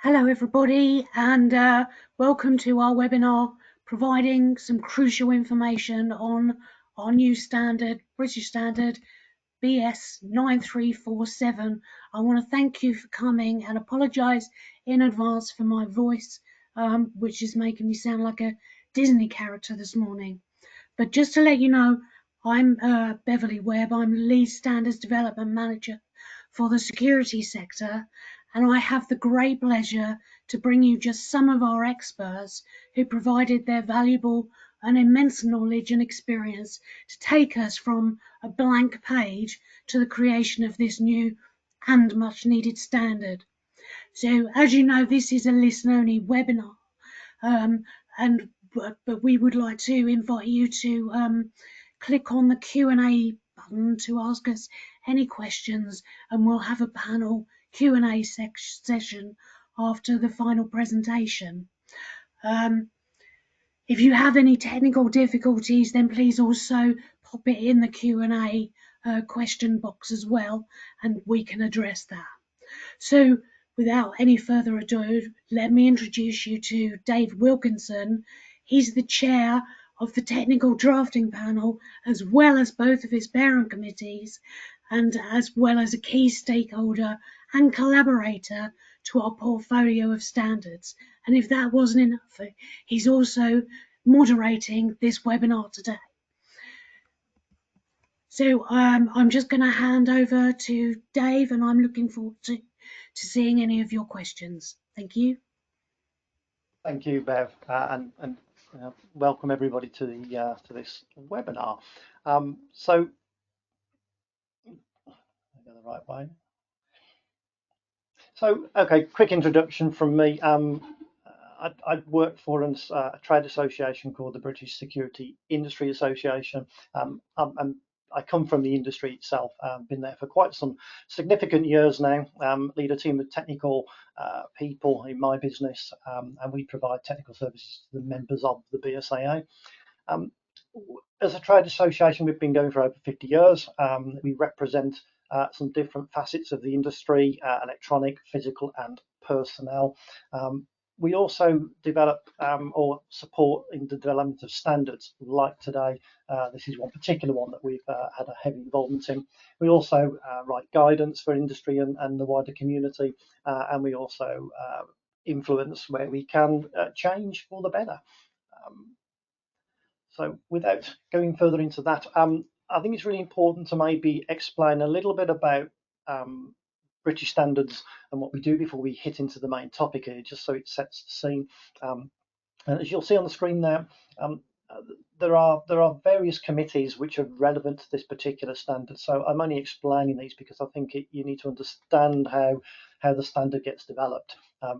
Hello everybody, and welcome to our webinar providing some crucial information on our new standard, British Standard BS 9347. I want to thank you for coming and apologise in advance for my voice, which is making me sound like a Disney character this morning. But just to let you know, I'm Beverly Webb. I'm Lead Standards Development Manager for the security sector, and I have the great pleasure to bring you just some of our experts who provided their valuable and immense knowledge and experience to take us from a blank page to the creation of this new and much needed standard. So as you know, this is a listen only webinar, um, but we would like to invite you to click on the Q&A button to ask us any questions, and we'll have a panel Q&A session after the final presentation. If you have any technical difficulties, then please also pop it in the Q&A question box as well, and we can address that. So without any further ado, let me introduce you to Dave Wilkinson. He's the chair of the technical drafting panel, as well as both of his parent committees, and as well as a key stakeholder and collaborator to our portfolio of standards. And if that wasn't enough, he's also moderating this webinar today. So I'm just going to hand over to Dave, and I'm looking forward to seeing any of your questions. Thank you. Thank you, Bev, and welcome everybody to the to this webinar. So, I go the right way. So, okay, quick introduction from me. I work for a trade association called the British Security Industry Association. I come from the industry itself, been there for quite some significant years now, lead a team of technical people in my business, and we provide technical services to the members of the BSAA. As a trade association, we've been going for over 50 years. We represent some different facets of the industry, electronic, physical and personnel. We also develop or support in the development of standards like today. This is one particular one that we've had a heavy involvement in. We also write guidance for industry and the wider community, and we also influence where we can change for the better. So without going further into that, I think it's really important to maybe explain a little bit about British standards and what we do before we hit into the main topic here, just so it sets the scene. And as you'll see on the screen there, there are various committees which are relevant to this particular standard. So I'm only explaining these because I think you need to understand how the standard gets developed.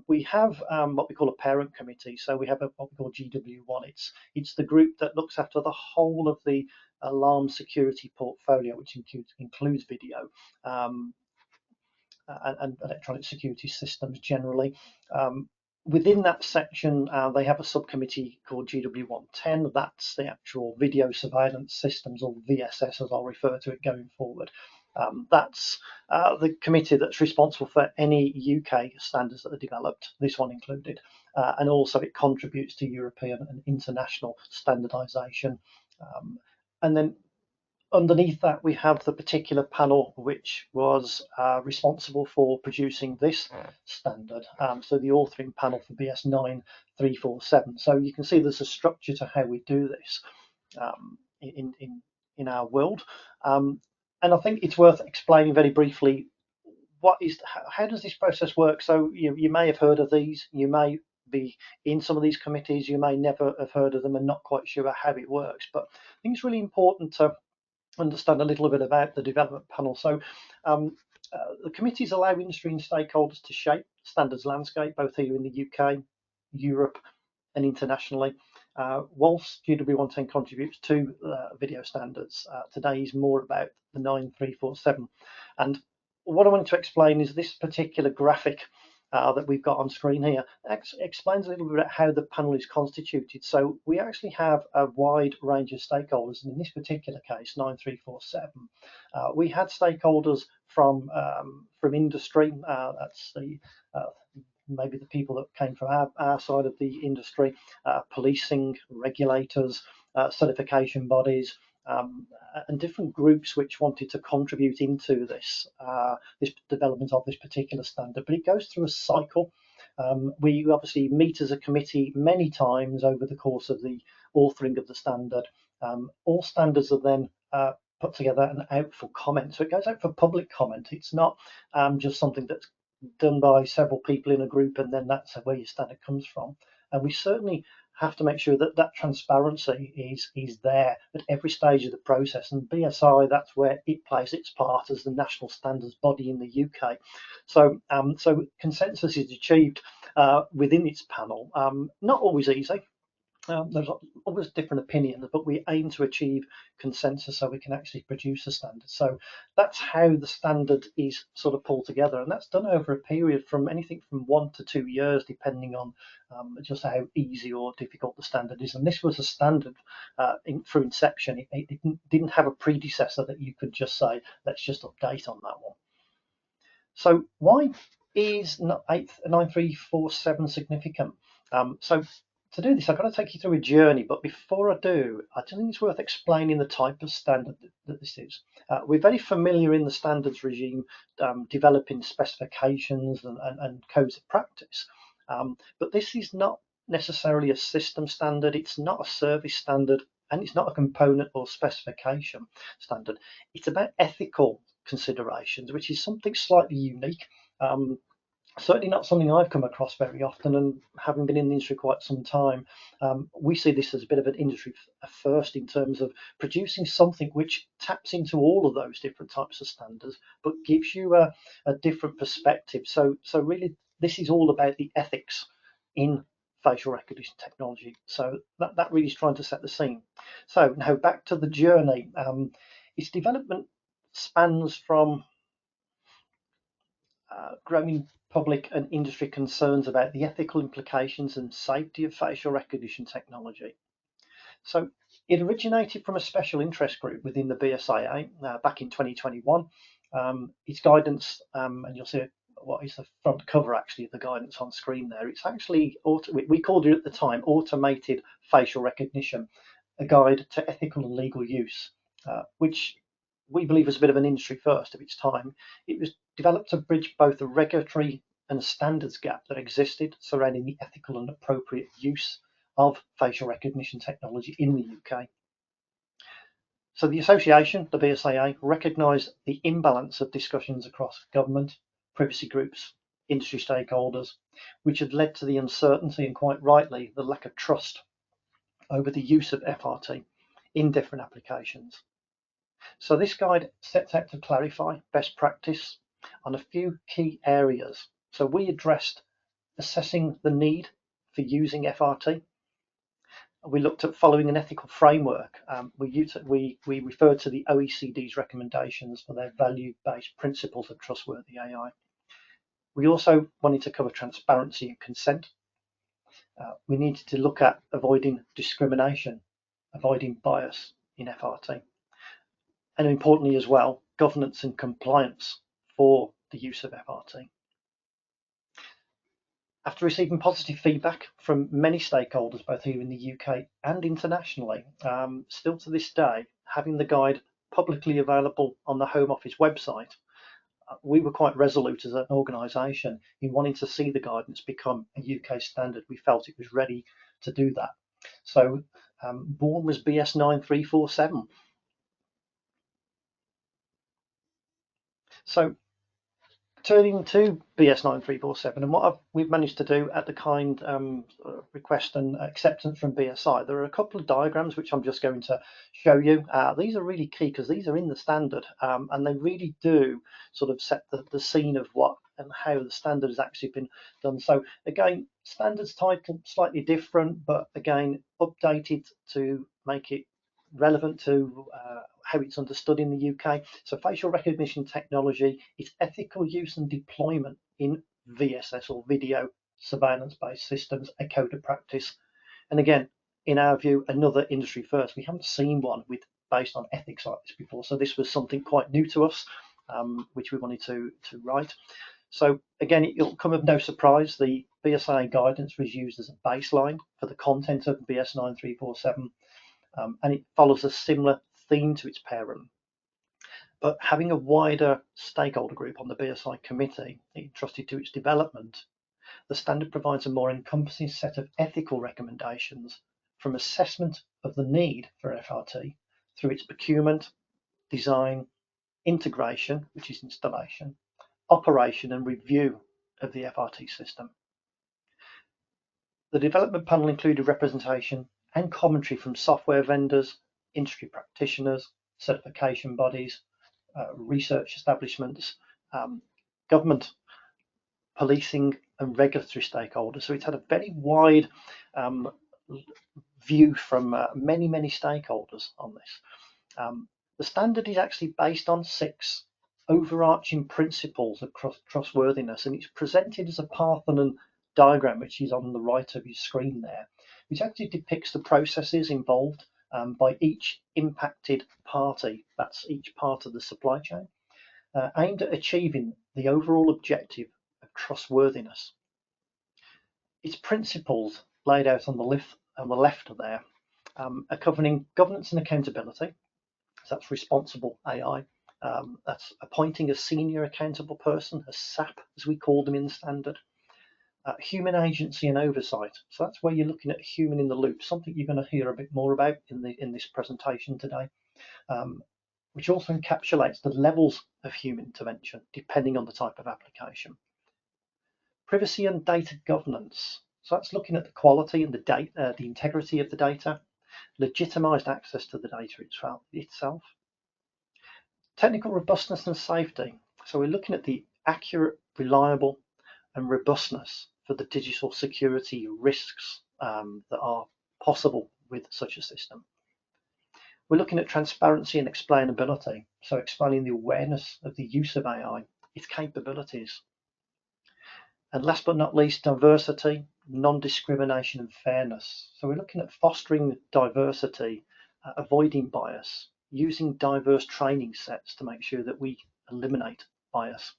We have what we call a parent committee. So we have what we call GW1. It's the group that looks after the whole of the alarm security portfolio, which includes video and electronic security systems generally. Within that section, they have a subcommittee called GW110. That's the actual video surveillance systems, or VSS as I'll refer to it going forward. That's the committee that's responsible for any UK standards that are developed, this one included, and also it contributes to European and international standardisation. And then underneath that, we have the particular panel which was responsible for producing this standard. So the authoring panel for BS 9347. So you can see there's a structure to how we do this in our world. And I think it's worth explaining very briefly how does this process work. So you may have heard of these, you may be in some of these committees, you may never have heard of them and not quite sure how it works. But I think it's really important to understand a little bit about the development panel. So the committees allow industry and stakeholders to shape standards landscape, both here in the UK, Europe and internationally. Whilst GW110 contributes to video standards, today is more about the 9347. And what I wanted to explain is this particular graphic that we've got on screen here explains a little bit about how the panel is constituted. So we actually have a wide range of stakeholders, and in this particular case, 9347, we had stakeholders from industry. That's the maybe the people that came from our side of the industry, policing, regulators, certification bodies, and different groups which wanted to contribute into this development of this particular standard. But it goes through a cycle. We obviously meet as a committee many times over the course of the authoring of the standard. All standards are then put together and out for comment. So it goes out for public comment. It's not just something that's done by several people in a group and then that's where your standard comes from. And we certainly have to make sure that that transparency is there at every stage of the process. And BSI, that's where it plays its part as the national standards body in the UK. So consensus is achieved within its panel. Not always easy. There's always different opinions, but we aim to achieve consensus so we can actually produce a standard. So that's how the standard is sort of pulled together, and that's done over a period from anything from 1 to 2 years, depending on just how easy or difficult the standard is. And this was a standard through inception. It didn't have a predecessor that you could just say, let's just update on that one. So why is 9347 significant? So to do this, I've got to take you through a journey, but before I do, I think it's worth explaining the type of standard that this is. We're very familiar in the standards regime developing specifications and codes of practice, but this is not necessarily a system standard, it's not a service standard, and it's not a component or specification standard. It's about ethical considerations, which is something slightly unique. Certainly not something I've come across very often, and having been in the industry quite some time, we see this as a bit of an industry first in terms of producing something which taps into all of those different types of standards, but gives you a different perspective. So really, this is all about the ethics in facial recognition technology. So that really is trying to set the scene. So now back to the journey. Its development spans from growing public and industry concerns about the ethical implications and safety of facial recognition technology. So it originated from a special interest group within the BSIA back in 2021. Its guidance, and you'll see what is the front cover actually of the guidance on screen there. It's actually, we called it at the time, Automated Facial Recognition, a guide to ethical and legal use, which we believe was a bit of an industry first of its time. It was developed to bridge both the regulatory and standards gap that existed surrounding the ethical and appropriate use of facial recognition technology in the UK. So the association, the BSIA, recognised the imbalance of discussions across government, privacy groups, industry stakeholders, which had led to the uncertainty and quite rightly the lack of trust over the use of FRT in different applications. So this guide sets out to clarify best practice on a few key areas. So we addressed assessing the need for using FRT. We looked at following an ethical framework. We referred to the OECD's recommendations for their value-based principles of trustworthy AI. We also wanted to cover transparency and consent. We needed to look at avoiding discrimination, avoiding bias in FRT. And importantly as well, governance and compliance for the use of FRT. After receiving positive feedback from many stakeholders, both here in the UK and internationally, still to this day, having the guide publicly available on the Home Office website, we were quite resolute as an organisation in wanting to see the guidance become a UK standard. We felt it was ready to do that. So born was BS 9347. So turning to BS 9347 and what we've managed to do at the kind request and acceptance from BSI, there are a couple of diagrams which I'm just going to show you. These are really key because these are in the standard and they really do sort of set the scene of what and how the standard has actually been done. So again, standards title slightly different, but again updated to make it relevant to how it's understood in the UK. So facial recognition technology is ethical use and deployment in VSS or video surveillance based systems, a code of practice. And again, in our view, another industry first. We haven't seen one based on ethics like this before. So this was something quite new to us, which we wanted to write. So again, it'll come of no surprise, the BSA guidance was used as a baseline for the content of BS 9347, and it follows a similar theme to its parent. But having a wider stakeholder group on the BSI committee entrusted to its development, the standard provides a more encompassing set of ethical recommendations from assessment of the need for FRT through its procurement, design, integration, which is installation, operation and review of the FRT system. The development panel included representation and commentary from software vendors, industry practitioners, certification bodies, research establishments, government, policing and regulatory stakeholders. So it's had a very wide view from many stakeholders on this. The standard is actually based on 6 overarching principles of trustworthiness, and it's presented as a Parthenon diagram, which is on the right of your screen there, which actually depicts the processes involved by each impacted party, that's each part of the supply chain, aimed at achieving the overall objective of trustworthiness. Its principles laid out on the left there are covering governance and accountability. So that's responsible AI. That's appointing a senior accountable person, a SAP as we call them in the standard. Human agency and oversight. So that's where you're looking at human in the loop, something you're going to hear a bit more about in this presentation today, which also encapsulates the levels of human intervention depending on the type of application. Privacy and data governance. So that's looking at the quality and the integrity of the data, legitimized access to the data itself. Technical robustness and safety. So we're looking at the accurate, reliable, and robustness for the digital security risks that are possible with such a system. We're looking at transparency and explainability. So explaining the awareness of the use of AI, its capabilities. And last but not least, diversity, non-discrimination and fairness. So we're looking at fostering diversity, avoiding bias, using diverse training sets to make sure that we eliminate bias.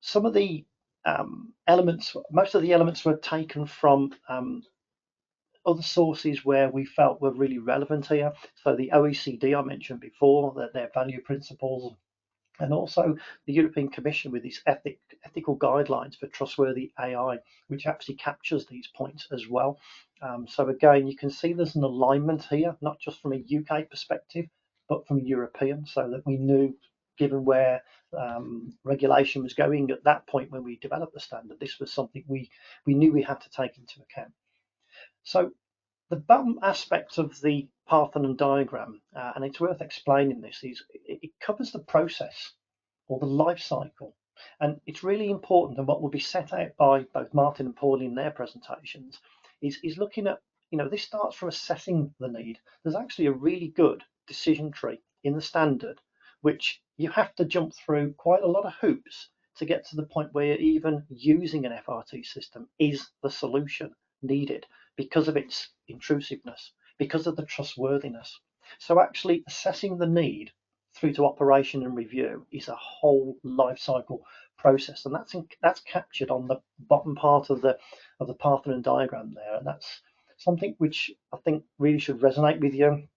Some of the elements, most of the elements were taken from other sources where we felt were really relevant here. So the OECD I mentioned before, that their value principles, and also the European Commission with its ethical guidelines for trustworthy AI, which actually captures these points as well. So again, you can see there's an alignment here, not just from a UK perspective, but from European, so that we knew, given where regulation was going at that point when we developed the standard, this was something we knew we had to take into account. So the bottom aspect of the Parthenon diagram, and it's worth explaining this, is it covers the process or the life cycle. And it's really important, and what will be set out by both Martin and Paul in their presentations, is looking at, this starts from assessing the need. There's actually a really good decision tree in the standard, which you have to jump through quite a lot of hoops to get to the point where even using an FRT system is the solution needed because of its intrusiveness, because of the trustworthiness. So actually assessing the need through to operation and review is a whole life cycle process, and that's captured on the bottom part of the Parthenon diagram there, and that's something which I think really should resonate with you.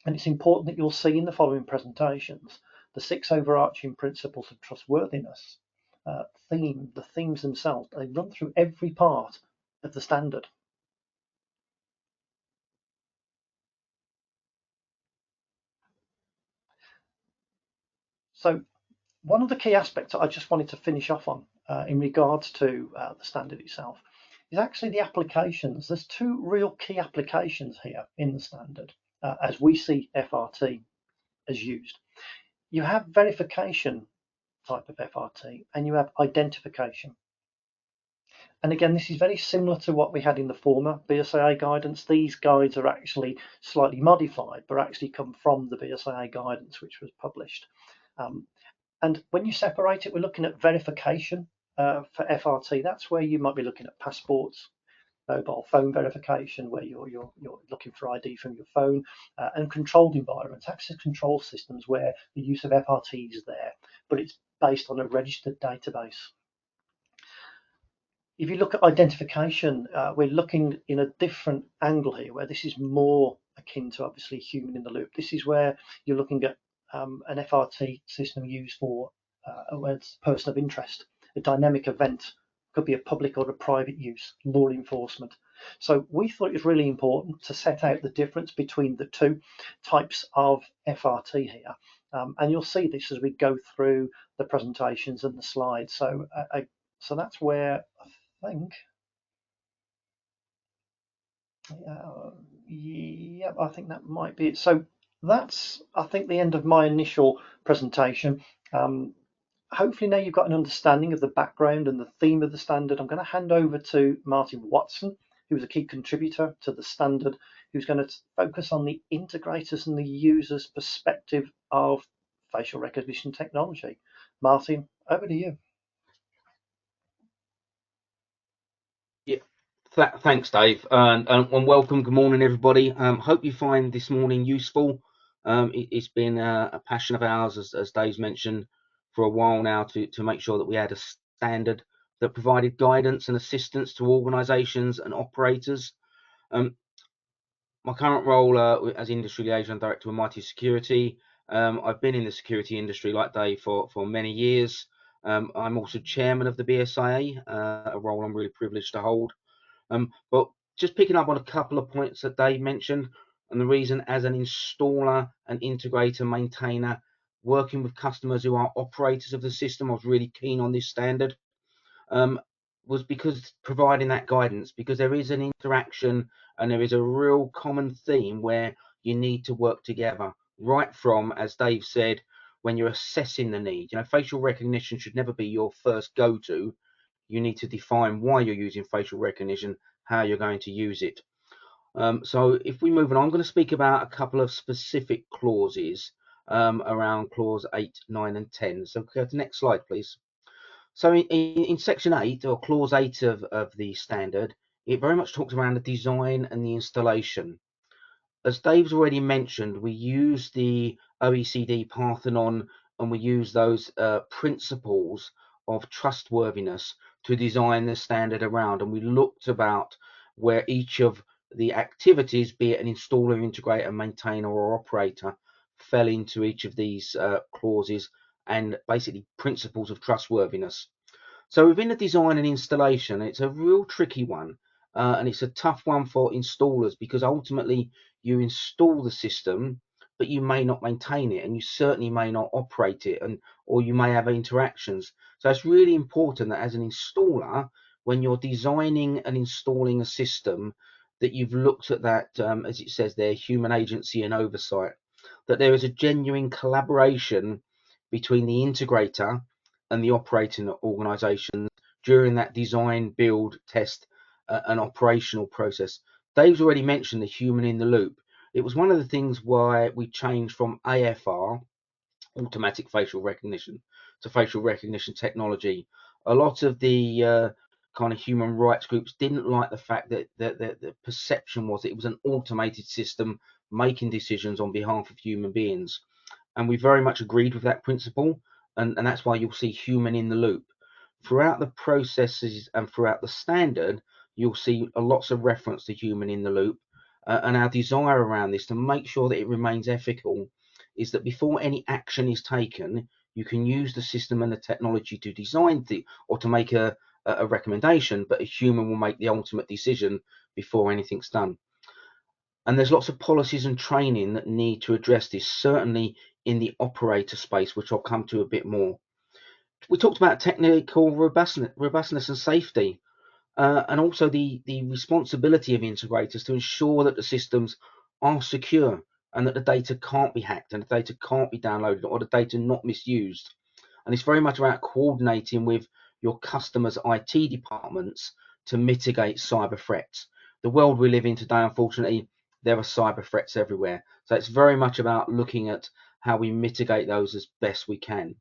And it's important that you'll see in the following presentations the 6 overarching principles of trustworthiness. The themes themselves, they run through every part of the standard. So one of the key aspects that I just wanted to finish off on in regards to the standard itself is actually the applications. There's 2 real key applications here in the standard as we see FRT as used. You have verification type of FRT and you have identification. And again, this is very similar to what we had in the former BSAA guidance. These guides are actually slightly modified, but actually come from the BSAA guidance, which was published. And when you separate it, we're looking at verification for FRT. That's where you might be looking at passports, mobile phone verification, where you're looking for ID from your phone, and controlled environments, access control systems, where the use of FRT is there. But it's based on a registered database. If you look at identification, we're looking in a different angle here, where this is more akin to obviously human in the loop. This is where you're looking at an FRT system used for a person of interest, a dynamic event, could be a public or a private use, law enforcement. So we thought it was really important to set out the difference between the two types of FRT here. And you'll see this as we go through the presentations and the slides. So that's where I think, yeah, I think that might be it. So that's, I think, the end of my initial presentation. Hopefully now you've got an understanding of the background and the theme of the standard. I'm going to hand over to Martin Watson, who's a key contributor to the standard, who's going to focus on the integrators and the user's perspective of facial recognition technology. Martin, over to you. Thanks, Dave, and welcome. Good morning, everybody. Hope you find this morning useful. It's been a passion of ours, as Dave's mentioned, for a while now to make sure that we had a standard that provided guidance and assistance to organisations and operators. My current role as Industry Liaison Director with Mighty Security, I've been in the security industry, like Dave, for many years. I'm also Chairman of the BSIA, a role I'm really privileged to hold. But just picking up on a couple of points that Dave mentioned, and the reason as an installer, an integrator, maintainer, working with customers who are operators of the system, I was really keen on this standard, was because providing that guidance, because there is an interaction and there is a real common theme where you need to work together, right from, as Dave said, when you're assessing the need. Facial recognition should never be your first go-to. You need to define why you're using facial recognition, how you're going to use it. So if we move on, I'm going to speak about a couple of specific clauses around clause 8, 9 and 10. So go to the next slide, please. So in section 8, or clause 8 of the standard, it very much talks around the design and the installation. As Dave's already mentioned, we use the OECD Parthenon and we use those principles of trustworthiness to design the standard around, and we looked about where each of the activities, be it an installer, integrator, maintainer or operator, fell into each of these clauses and basically principles of trustworthiness. So within the design and installation, it's a real tricky one, and it's a tough one for installers, because ultimately you install the system but you may not maintain it, and you certainly may not operate it, or you may have interactions. So it's really important that as an installer, when you're designing and installing a system, that you've looked at that, as it says there, human agency and oversight, that there is a genuine collaboration between the integrator and the operating organisation during that design, build, test and operational process. Dave's already mentioned the human in the loop. It was one of the things why we changed from AFR, automatic facial recognition, to facial recognition technology. A lot of the kind of human rights groups didn't like the fact that the perception was it was an automated system making decisions on behalf of human beings. And we very much agreed with that principle, and that's why you'll see human in the loop. Throughout the processes and throughout the standard, you'll see lots of reference to human in the loop. And our desire around this, to make sure that it remains ethical, is that before any action is taken, you can use the system and the technology to design or to make a recommendation, but a human will make the ultimate decision before anything's done. And there's lots of policies and training that need to address this, certainly in the operator space, which I'll come to a bit more. We talked about technical robustness and safety. And also the responsibility of integrators to ensure that the systems are secure and that the data can't be hacked and the data can't be downloaded or the data not misused. And it's very much about coordinating with your customers' IT departments to mitigate cyber threats. The world we live in today, unfortunately, there are cyber threats everywhere. So it's very much about looking at how we mitigate those as best we can.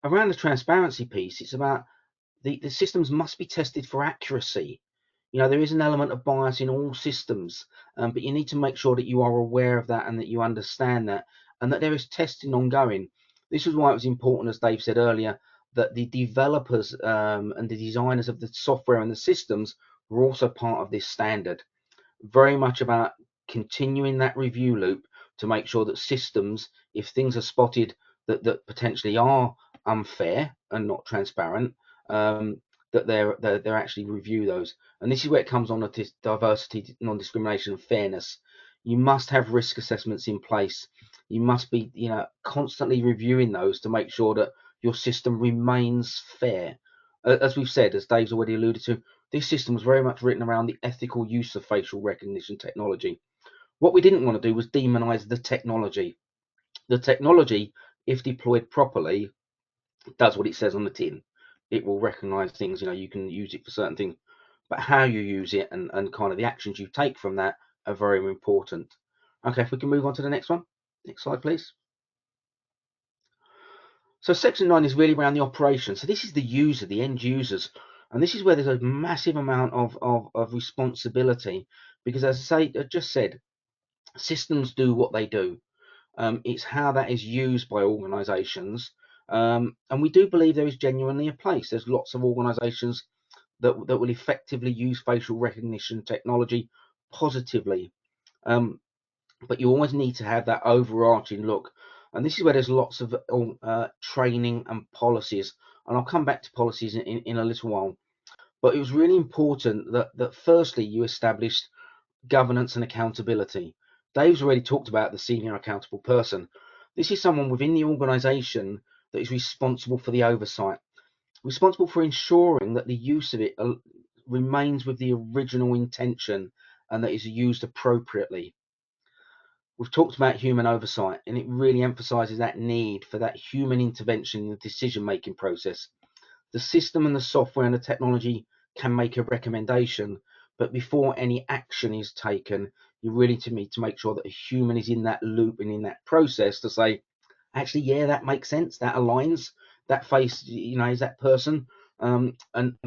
Around the transparency piece, it's about the systems must be tested for accuracy. There is an element of bias in all systems, but you need to make sure that you are aware of that and that you understand that, and that there is testing ongoing. This is why it was important, as Dave said earlier, that the developers and the designers of the software and the systems were also part of this standard. Very much about continuing that review loop to make sure that systems, if things are spotted that potentially are unfair and not transparent, that they're actually review those. And this is where it comes on to diversity, non-discrimination, and fairness. You must have risk assessments in place. You must be, constantly reviewing those to make sure that your system remains fair. As we've said, as Dave's already alluded to, this system was very much written around the ethical use of facial recognition technology. What we didn't want to do was demonize the technology. The technology, if deployed properly, does what it says on the tin. It will recognize things, you can use it for certain things, but how you use it and kind of the actions you take from that are very important. Okay, if we can move on to the next one. Next slide, please. So section 9 is really around the operation. So this is the user, the end users. And this is where there's a massive amount of responsibility, because as I just said, systems do what they do. It's how that is used by organizations. And we do believe there is genuinely a place. There's lots of organizations that will effectively use facial recognition technology positively. But you always need to have that overarching look. And this is where there's lots of training and policies. And I'll come back to policies in a little while. But it was really important that firstly, you established governance and accountability. Dave's already talked about the senior accountable person. This is someone within the organization that is responsible for the oversight, responsible for ensuring that the use of it remains with the original intention and that is used appropriately. We've talked about human oversight, and it really emphasizes that need for that human intervention in the decision-making process. The system and the software and the technology can make a recommendation, but before any action is taken, you really need to make sure that a human is in that loop and in that process to say, actually, yeah, that makes sense, that aligns, that face, is that person, and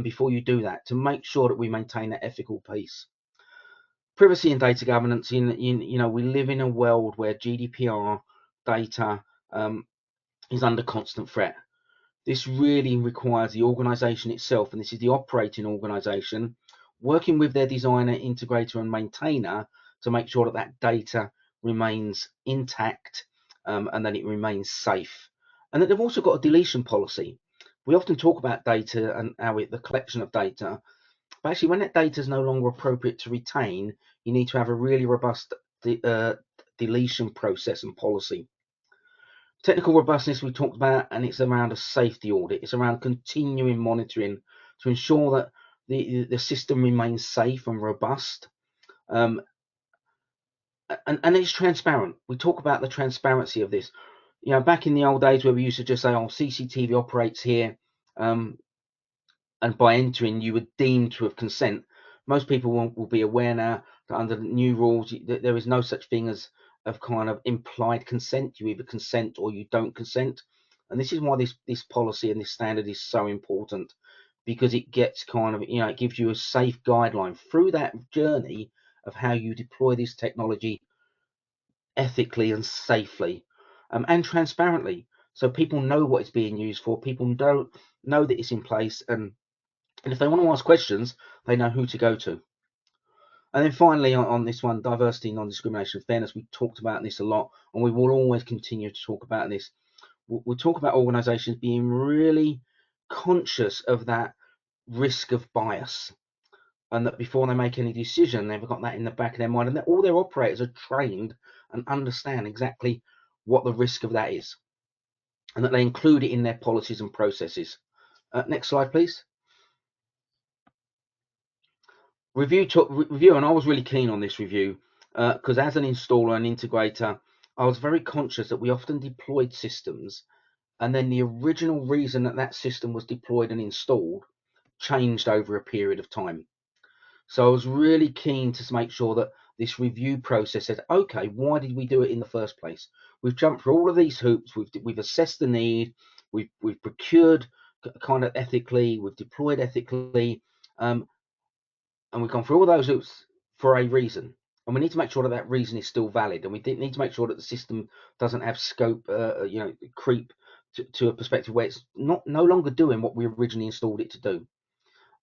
before you do that, to make sure that we maintain that ethical piece. Privacy and data governance. We live in a world where GDPR data is under constant threat. This really requires the organization itself, and this is the operating organization, working with their designer, integrator, and maintainer to make sure that data remains intact and that it remains safe. And that they've also got a deletion policy. We often talk about data and the collection of data, but actually when that data is no longer appropriate to retain, you need to have a really robust deletion process and policy. Technical robustness we talked about, and it's around a safety audit. It's around continuing monitoring to ensure that the system remains safe and robust. And it's transparent. We talk about the transparency of this. Back in the old days where we used to just say, oh, CCTV operates here, and by entering you were deemed to have consent. Most people will be aware now that under the new rules, there is no such thing as of kind of implied consent. You either consent or you don't consent. And this is why this policy and this standard is so important, because it gets it gives you a safe guideline through that journey of how you deploy this technology ethically and safely, and transparently, so people know what it's being used for. People don't know that it's in place, and if they want to ask questions, they know who to go to. And then finally, on this one, diversity, non-discrimination, fairness, we talked about this a lot, and we will always continue to talk about this. We'll talk about organizations being really conscious of that risk of bias, and that before they make any decision, they've got that in the back of their mind, and that all their operators are trained and understand exactly what the risk of that is, and that they include it in their policies and processes. Next slide, please. Review, and I was really keen on this review because as an installer and integrator, I was very conscious that we often deployed systems, and then the original reason that system was deployed and installed changed over a period of time. So I was really keen to make sure that this review process said, okay, why did we do it in the first place? We've jumped through all of these hoops. We've assessed the need. We've procured kind of ethically. We've deployed ethically. And we've gone through all those hoops for a reason, and we need to make sure that reason is still valid, and we need to make sure that the system doesn't have scope, creep to a perspective where it's no longer doing what we originally installed it to do.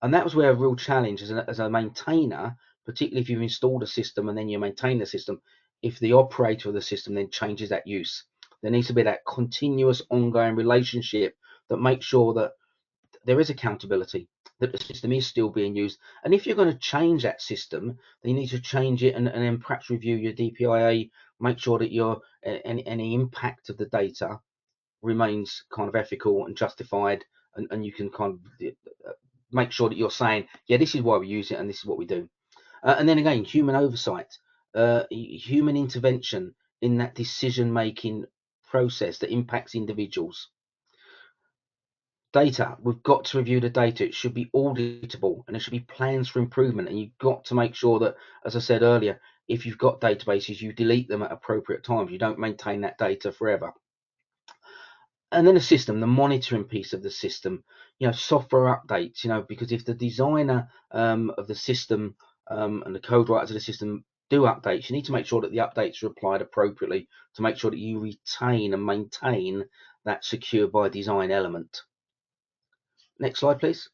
And that was where a real challenge as a maintainer, particularly if you've installed a system and then you maintain the system, if the operator of the system then changes that use, there needs to be that continuous ongoing relationship that makes sure that there is accountability, that the system is still being used. And if you're going to change that system, then you need to change it and then perhaps review your DPIA, make sure that your any impact of the data remains kind of ethical and justified, and you can kind of make sure that you're saying, yeah, this is why we use it and this is what we do. And then again, human oversight, human intervention in that decision-making process that impacts individuals. Data, we've got to review the data. It should be auditable and there should be plans for improvement. And you've got to make sure that, as I said earlier, if you've got databases, you delete them at appropriate times. You don't maintain that data forever. And then the system, the monitoring piece of the system, software updates, because if the designer of the system and the code writers of the system do updates, you need to make sure that the updates are applied appropriately to make sure that you retain and maintain that secure by design element. Next slide, please.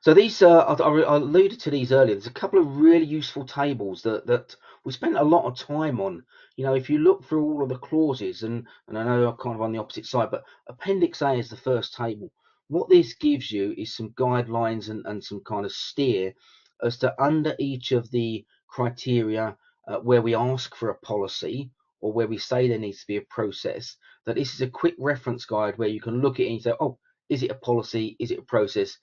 So these, I alluded to these earlier. There's a couple of really useful tables that we spent a lot of time on. If you look through all of the clauses, and I know I'm kind of on the opposite side, but Appendix A is the first table. What this gives you is some guidelines and some kind of steer as to under each of the criteria where we ask for a policy or where we say there needs to be a process, that this is a quick reference guide where you can look at it and say, oh, is it a policy? Is it a process?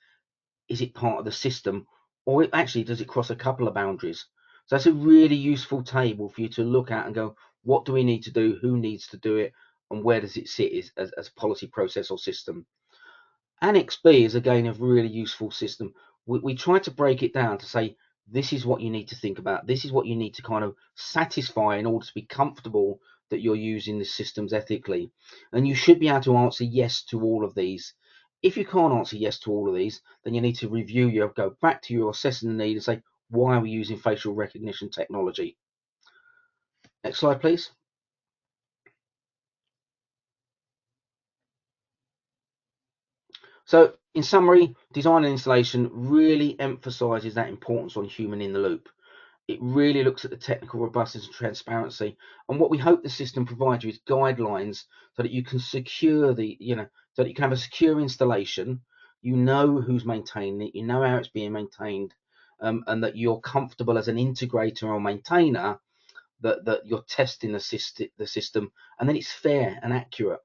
Is it part of the system, or actually does it cross a couple of boundaries? So that's a really useful table for you to look at and go, what do we need to do, who needs to do it, and where does it sit as a policy, process, or system. Annex B is again a really useful system. We try to break it down to say, this is what you need to think about, this is what you need to kind of satisfy in order to be comfortable that you're using the systems ethically. And you should be able to answer yes to all of these. If you can't answer yes to all of these, then you need to go back to your assessing the need and say, why are we using facial recognition technology? Next slide, please. So in summary, design and installation really emphasizes that importance on human in the loop. It really looks at the technical robustness and transparency. And what we hope the system provides you is guidelines so that you can secure so that you can have a secure installation, who's maintaining it, how it's being maintained, and that you're comfortable as an integrator or maintainer that you're testing the system, and then it's fair and accurate.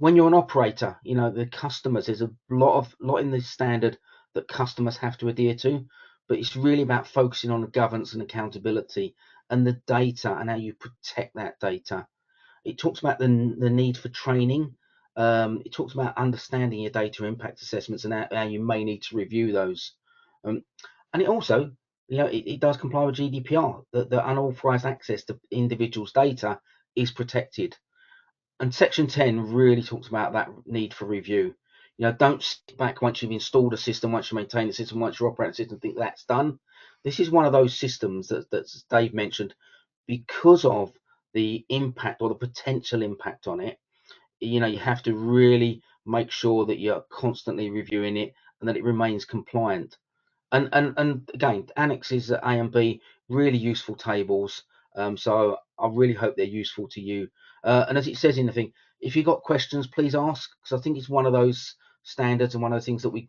When you're an operator, the customers, there's a lot in the standard that customers have to adhere to, but it's really about focusing on the governance and accountability and the data and how you protect that data. It talks about the need for training. It talks about understanding your data impact assessments and how you may need to review those. And it also, it does comply with GDPR, that the unauthorized access to individuals' data is protected. And section 10 really talks about that need for review. Don't sit back once you've installed a system, once you maintain the system, once you operate the system, think that's done. This is one of those systems that Dave mentioned, because of the impact or the potential impact on it. You have to really make sure that you're constantly reviewing it and that it remains compliant. And again, annexes A and B, really useful tables. So I really hope they're useful to you. And as it says in the thing, if you've got questions, please ask, because I think it's one of those standards and one of those things that we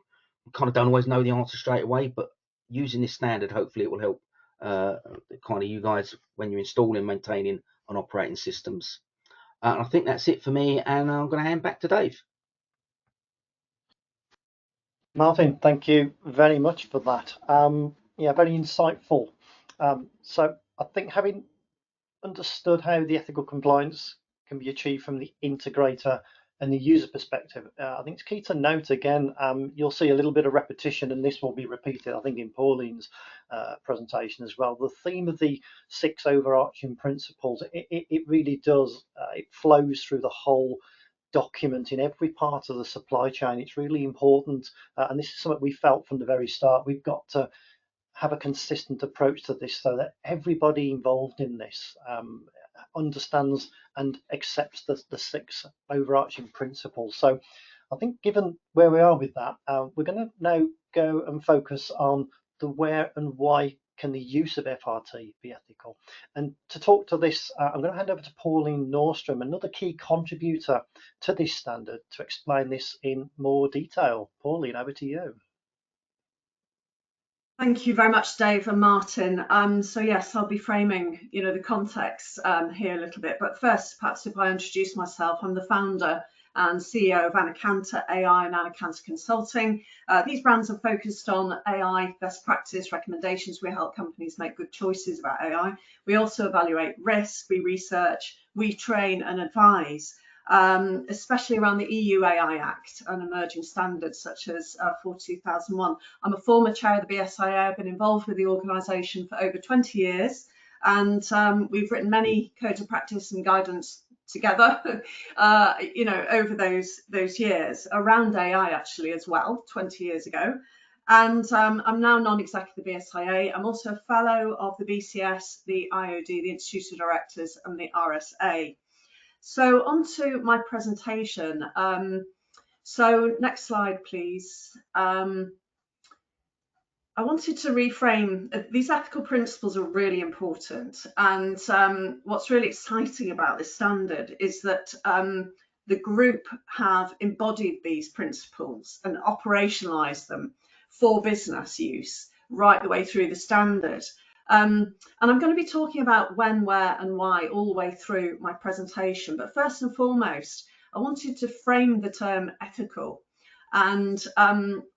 kind of don't always know the answer straight away. But using this standard, hopefully it will help kind of you guys when you're installing, maintaining, and operating systems. And I think that's it for me. And I'm going to hand back to Dave. Martin, thank you very much for that. Yeah, very insightful. So I think having understood how the ethical compliance can be achieved from the integrator and the user perspective, I think it's key to note again, you'll see a little bit of repetition, and this will be repeated, I think, in Pauline's presentation as well. The theme of the 6 overarching principles, it really does, it flows through the whole document in every part of the supply chain. It's really important, and this is something we felt from the very start. We've got to have a consistent approach to this so that everybody involved in this understands and accepts the 6 overarching principles. So I think given where we are with that, we're going to now go and focus on the where and why can the use of FRT be ethical. And to talk to this, I'm going to hand over to Pauline Nordstrom, another key contributor to this standard, to explain this in more detail. Pauline, over to you. Thank you very much, Dave and Martin. So yes, I'll be framing, the context here a little bit. But first, perhaps if I introduce myself, I'm the founder and CEO of Anacanta AI and Anacanta Consulting. These brands are focused on AI best practice recommendations. We help companies make good choices about AI. We also evaluate risk, we research, we train and advise. Especially around the EU AI Act and emerging standards such as 42001. I'm a former chair of the BSIA. I've been involved with the organisation for over 20 years, and we've written many codes of practice and guidance together, over those years around AI actually as well, 20 years ago. And I'm now non-exec of the BSIA. I'm also a fellow of the BCS, the IOD, the Institute of Directors, and the RSA. So on to my presentation. So next slide, please. I wanted to reframe, these ethical principles are really important. And what's really exciting about this standard is that the group have embodied these principles and operationalized them for business use right the way through the standard. And I'm going to be talking about when, where and why all the way through my presentation. But first and foremost, I wanted to frame the term ethical and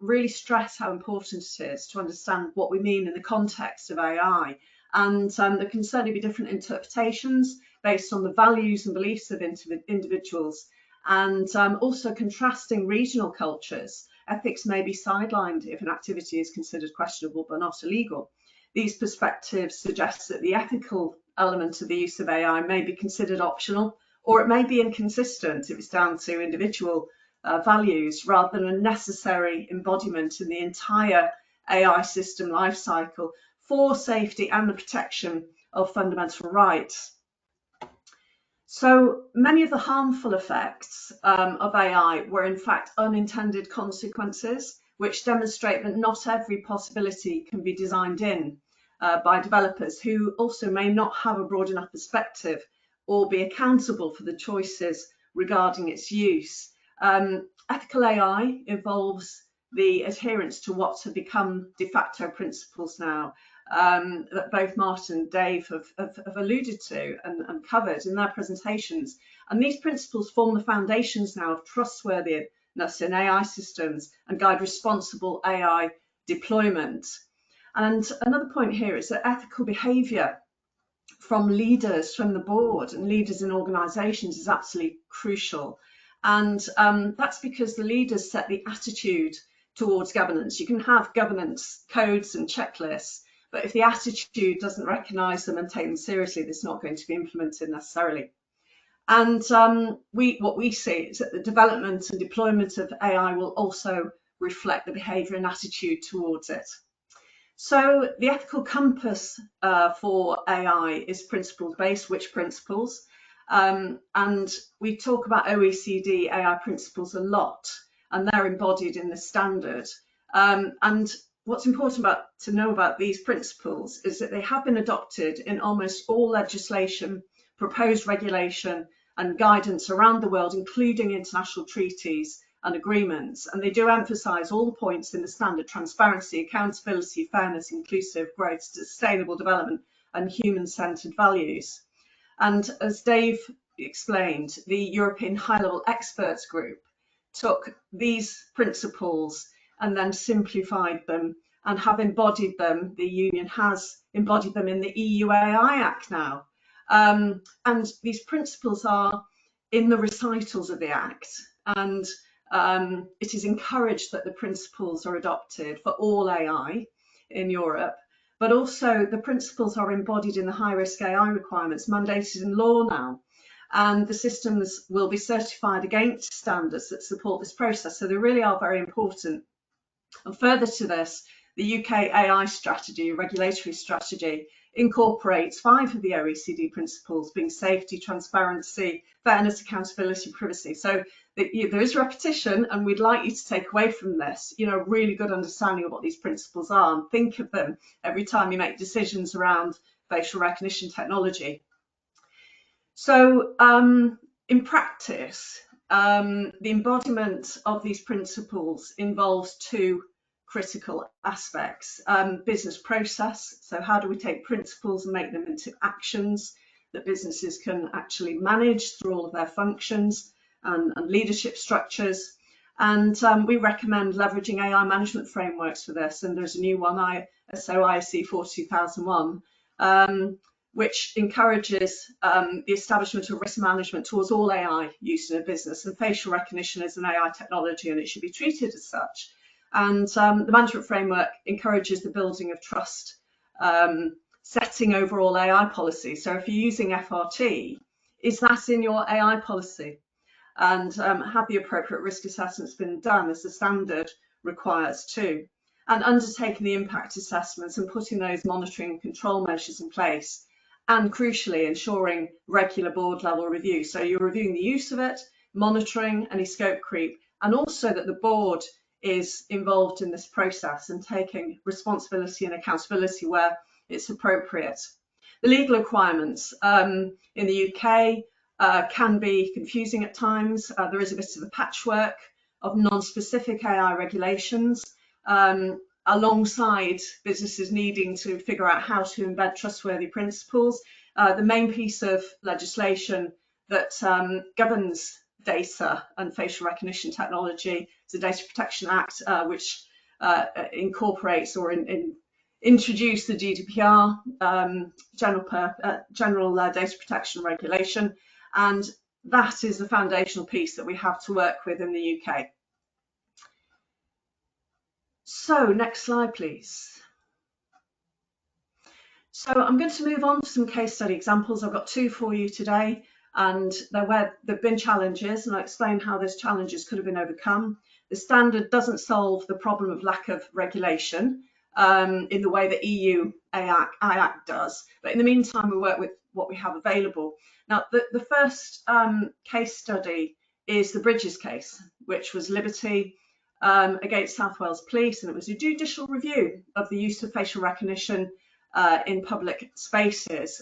really stress how important it is to understand what we mean in the context of AI. And there can certainly be different interpretations based on the values and beliefs of individuals, and also contrasting regional cultures. Ethics may be sidelined if an activity is considered questionable but not illegal. These perspectives suggest that the ethical element of the use of AI may be considered optional, or it may be inconsistent if it's down to individual values rather than a necessary embodiment in the entire AI system lifecycle for safety and the protection of fundamental rights. So many of the harmful effects of AI were in fact unintended consequences, which demonstrate that not every possibility can be designed in by developers who also may not have a broad enough perspective or be accountable for the choices regarding its use. Ethical AI involves the adherence to what have become de facto principles now that both Martin and Dave have alluded to and covered in their presentations. And these principles form the foundations now of trustworthiness in AI systems and guide responsible AI deployment. And another point here is that ethical behaviour from leaders, from the board and leaders in organisations is absolutely crucial. And that's because the leaders set the attitude towards governance. You can have governance codes and checklists, but if the attitude doesn't recognise them and take them seriously, it's not going to be implemented necessarily. And what we see is that the development and deployment of AI will also reflect the behaviour and attitude towards it. So the ethical compass for AI is principles-based. Which principles? And we talk about OECD AI principles a lot, and they're embodied in the standard. And what's important to know about these principles is that they have been adopted in almost all legislation, proposed regulation and guidance around the world, including international treaties and agreements. And they do emphasise all the points in the standard: transparency, accountability, fairness, inclusive growth, sustainable development and human-centred values. And as Dave explained, the European High-Level Experts Group took these principles and then simplified them and have embodied them. The Union has embodied them in the EU AI Act now. And these principles are in the recitals of the Act. And it is encouraged that the principles are adopted for all AI in Europe, but also the principles are embodied in the high-risk AI requirements mandated in law now. And the systems will be certified against standards that support this process. So they really are very important. And further to this, the UK AI strategy, regulatory strategy, incorporates 5 of the OECD principles, being safety, transparency, fairness, accountability, privacy. So there is repetition, and we'd like you to take away from this, a really good understanding of what these principles are, and think of them every time you make decisions around facial recognition technology. So in practice, the embodiment of these principles involves 2 critical aspects. Business process, so how do we take principles and make them into actions that businesses can actually manage through all of their functions and leadership structures. And we recommend leveraging AI management frameworks for this, and there's a new one, ISO 42001, which encourages the establishment of risk management towards all AI used in a business, and facial recognition is an AI technology and it should be treated as such. And the management framework encourages the building of trust, setting overall AI policy. So if you're using FRT, is that in your AI policy? And have the appropriate risk assessments been done, as the standard requires too? And undertaking the impact assessments and putting those monitoring and control measures in place, and crucially ensuring regular board level review. So you're reviewing the use of it, monitoring any scope creep, and also that the board is involved in this process and taking responsibility and accountability where it's appropriate. The legal requirements in the UK can be confusing at times. There is a bit of a patchwork of non-specific AI regulations, alongside businesses needing to figure out how to embed trustworthy principles. The main piece of legislation that governs data and facial recognition technology is the Data Protection Act, which incorporates or introduced the GDPR, General Data Protection Regulation, and that is the foundational piece that we have to work with in the UK. So next slide, please. So I'm going to move on to some case study examples. I've got 2 for you today, and they're where there have been challenges, and I'll explain how those challenges could have been overcome. The standard doesn't solve the problem of lack of regulation in the way that EU AI Act does, but in the meantime we work with what we have available. Now the first case study is the Bridges case, which was Liberty against South Wales Police, and it was a judicial review of the use of facial recognition in public spaces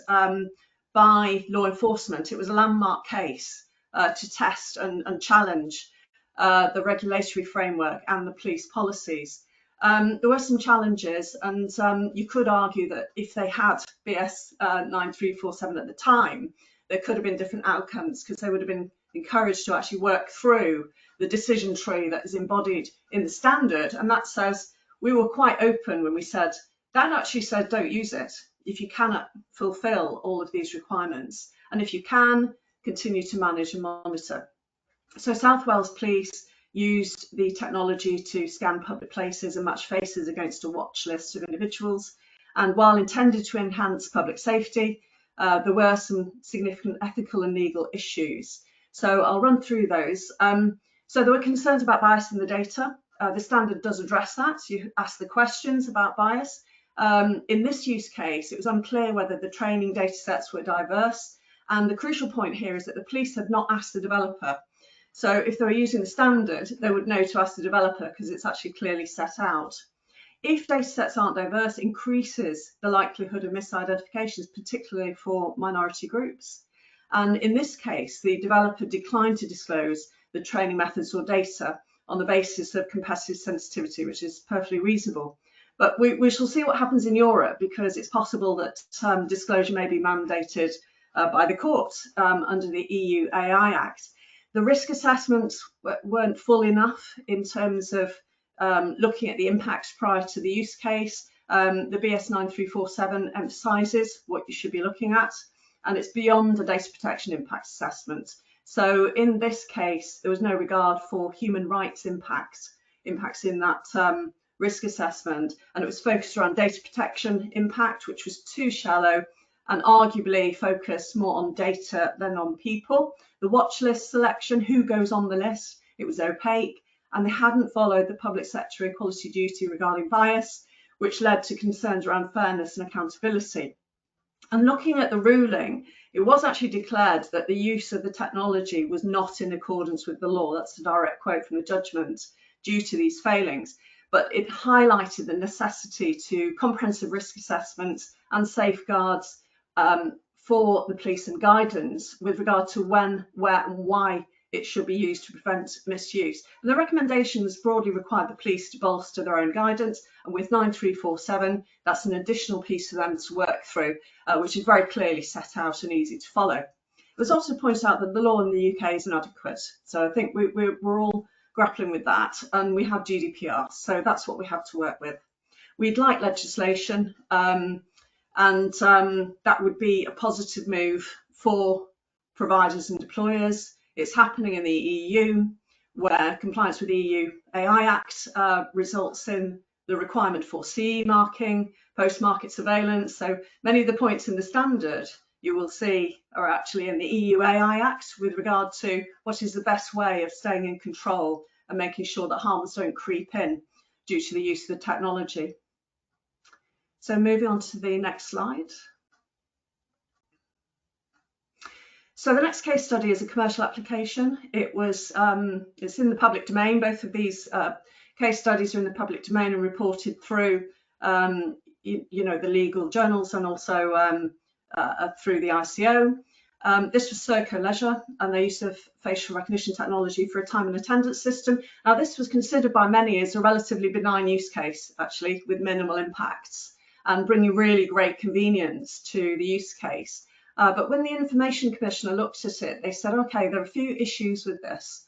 by law enforcement. It was a landmark case to test and challenge the regulatory framework and the police policies. There were some challenges, and you could argue that if they had BS 9347 at the time, there could have been different outcomes, because they would have been encouraged to actually work through the decision tree that is embodied in the standard. And that says, we were quite open when we said, that actually said don't use it if you cannot fulfill all of these requirements, and if you can, continue to manage and monitor. So South Wales Police used the technology to scan public places and match faces against a watch list of individuals, and while intended to enhance public safety, there were some significant ethical and legal issues. So I'll run through those. So there were concerns about bias in the data. The standard does address that. You ask the questions about bias. In this use case, it was unclear whether the training data sets were diverse. And the crucial point here is that the police had not asked the developer. So if they were using the standard, they would know to ask the developer, because it's actually clearly set out. If data sets aren't diverse, it increases the likelihood of misidentifications, particularly for minority groups. And in this case, the developer declined to disclose the training methods or data on the basis of competitive sensitivity, which is perfectly reasonable. But we shall see what happens in Europe, because it's possible that disclosure may be mandated by the court under the EU AI Act. The risk assessments weren't full enough in terms of looking at the impacts prior to the use case. The BS 9347 emphasises what you should be looking at, and it's beyond the data protection impact assessment. So in this case, there was no regard for human rights impacts in that risk assessment, and it was focused around data protection impact, which was too shallow and arguably focused more on data than on people. The watch list selection, who goes on the list, it was opaque, and they hadn't followed the public sector equality duty regarding bias, which led to concerns around fairness and accountability. And looking at the ruling, it was actually declared that the use of the technology was not in accordance with the law. That's a direct quote from the judgment, due to these failings. But it highlighted the necessity to comprehensive risk assessments and safeguards for the police and guidance with regard to when, where and why it should be used to prevent misuse. And the recommendations broadly required the police to bolster their own guidance, and with 9347, that's an additional piece for them to work through, which is very clearly set out and easy to follow. It was also pointed out that the law in the UK is inadequate, so I think we're all grappling with that, and we have GDPR, so that's what we have to work with. We'd like legislation, and that would be a positive move for providers and deployers. It's happening in the EU, where compliance with the EU AI Act results in the requirement for CE marking, post-market surveillance. So many of the points in the standard you will see are actually in the EU AI Act with regard to what is the best way of staying in control and making sure that harms don't creep in due to the use of the technology. So moving on to the next slide. So the next case study is a commercial application. It's in the public domain. Both of these case studies are in the public domain and reported through, the legal journals and also through the ICO. This was Serco Leisure and their use of facial recognition technology for a time and attendance system. Now, this was considered by many as a relatively benign use case, actually, with minimal impacts and bringing really great convenience to the use case. But when the Information Commissioner looked at it, they said, okay, there are a few issues with this,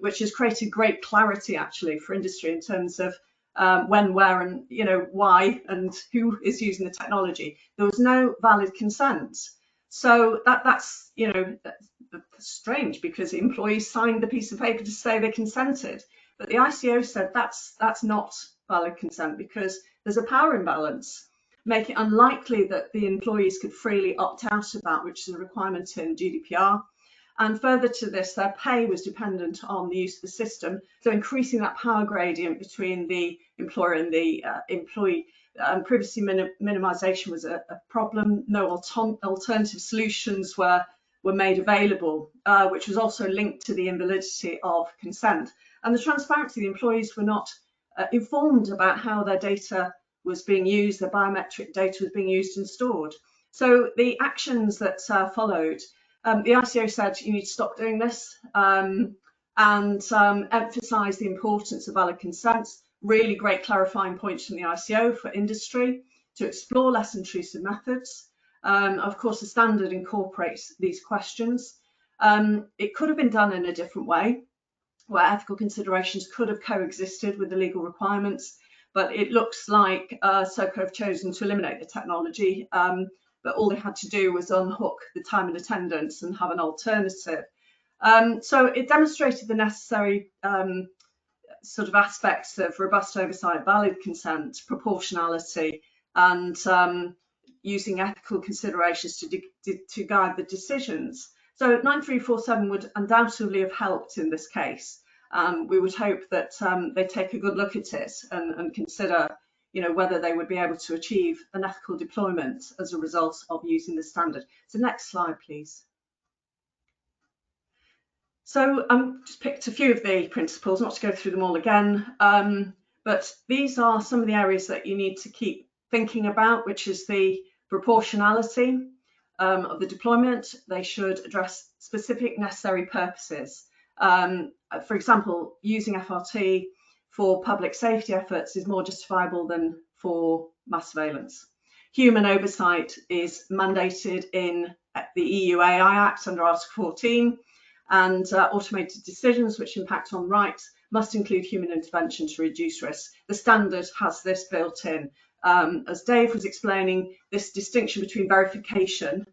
which has created great clarity actually for industry in terms of when, where, and why, and who is using the technology. There was no valid consent. So that's strange, because the employees signed the piece of paper to say they consented. But the ICO said that's not valid consent because there's a power imbalance, make it unlikely that the employees could freely opt out of that, which is a requirement in GDPR. And further to this, their pay was dependent on the use of the system. So increasing that power gradient between the employer and the employee. Privacy minimization was a problem. No alternative solutions were made available, which was also linked to the invalidity of consent. And the transparency, the employees were not informed about how their data was being used, their biometric data was being used and stored. So the actions that followed, the ICO said you need to stop doing this and emphasise the importance of valid consent. Really great clarifying points from the ICO for industry to explore less intrusive methods. Of course, the standard incorporates these questions. It could have been done in a different way, where ethical considerations could have coexisted with the legal requirements. But it looks like Serco have chosen to eliminate the technology, but all they had to do was unhook the time and attendance and have an alternative. So it demonstrated the necessary sort of aspects of robust oversight, valid consent, proportionality, and using ethical considerations to guide the decisions. So 9347 would undoubtedly have helped in this case. We would hope that they take a good look at it and consider, whether they would be able to achieve an ethical deployment as a result of using the standard. So next slide, please. So just picked a few of the principles, not to go through them all again, but these are some of the areas that you need to keep thinking about, which is the proportionality of the deployment. They should address specific necessary purposes. For example, using FRT for public safety efforts is more justifiable than for mass surveillance. Human oversight is mandated in the EU AI Act under Article 14, and automated decisions which impact on rights must include human intervention to reduce risk. The standard has this built in. As Dave was explaining, this distinction between verification,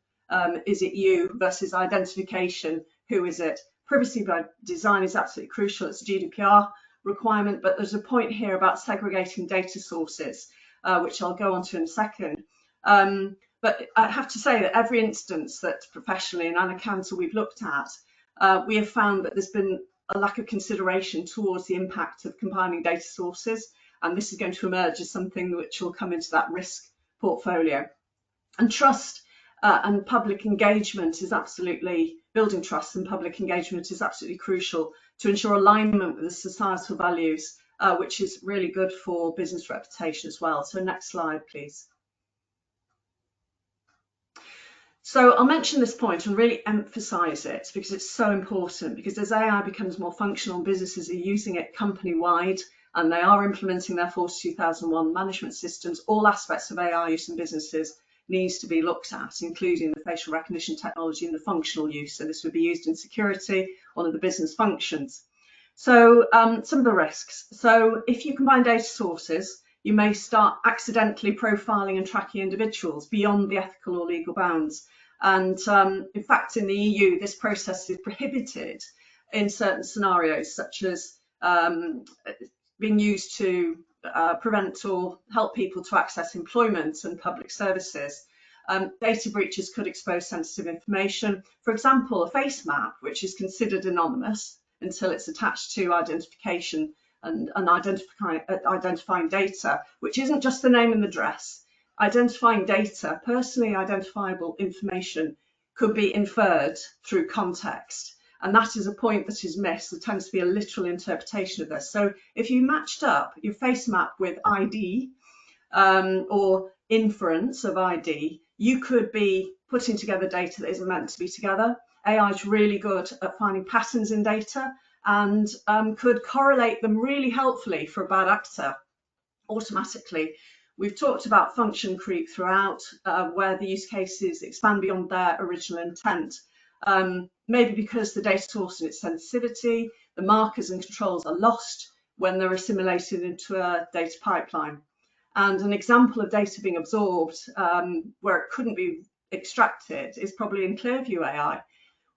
is it you, versus identification, who is it? Privacy by design is absolutely crucial. It's a GDPR requirement, but there's a point here about segregating data sources, which I'll go on to in a second. But I have to say that every instance that professionally in Anna Council we've looked at, we have found that there's been a lack of consideration towards the impact of combining data sources, and this is going to emerge as something which will come into that risk portfolio. And trust and public engagement is absolutely, building trust and public engagement is absolutely crucial to ensure alignment with the societal values, which is really good for business reputation as well. So next slide, please. So I'll mention this point and really emphasize it because it's so important, because as AI becomes more functional, businesses are using it company-wide and they are implementing their 42001 management systems, all aspects of AI use in businesses needs to be looked at, including the facial recognition technology and the functional use. So this would be used in security, one of the business functions. So some of the risks. So if you combine data sources, you may start accidentally profiling and tracking individuals beyond the ethical or legal bounds. And in fact, in the EU, this process is prohibited in certain scenarios, such as being used to prevent or help people to access employment and public services. Data breaches could expose sensitive information. For example, a face map, which is considered anonymous until it's attached to identification and identifying data, which isn't just the name and address. Identifying data, personally identifiable information, could be inferred through context. And that is a point that is missed. There tends to be a literal interpretation of this. So if you matched up your face map with ID or inference of ID, you could be putting together data that isn't meant to be together. AI is really good at finding patterns in data and could correlate them really helpfully for a bad actor automatically. We've talked about function creep throughout, where the use cases expand beyond their original intent. Maybe because the data source and its sensitivity, the markers and controls are lost when they're assimilated into a data pipeline. And an example of data being absorbed where it couldn't be extracted is probably in Clearview AI,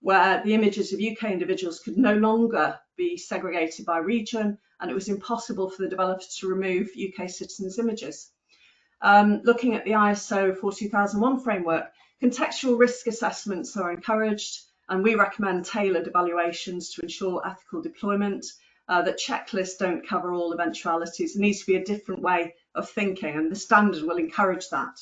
where the images of UK individuals could no longer be segregated by region, and it was impossible for the developers to remove UK citizens' images. Looking at the ISO 42001 framework, contextual risk assessments are encouraged, and we recommend tailored evaluations to ensure ethical deployment. That checklists don't cover all eventualities. It needs to be a different way of thinking, and the standard will encourage that.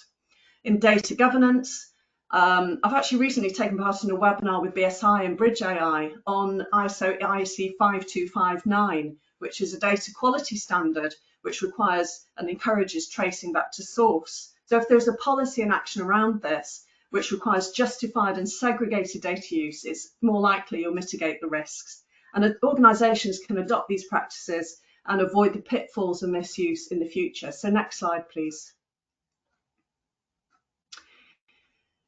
In data governance, I've actually recently taken part in a webinar with BSI and Bridge AI on ISO IEC 5259, which is a data quality standard which requires and encourages tracing back to source. So if there's a policy and action around this, which requires justified and segregated data use, it's more likely you'll mitigate the risks. And organisations can adopt these practices and avoid the pitfalls of misuse in the future. So next slide, please.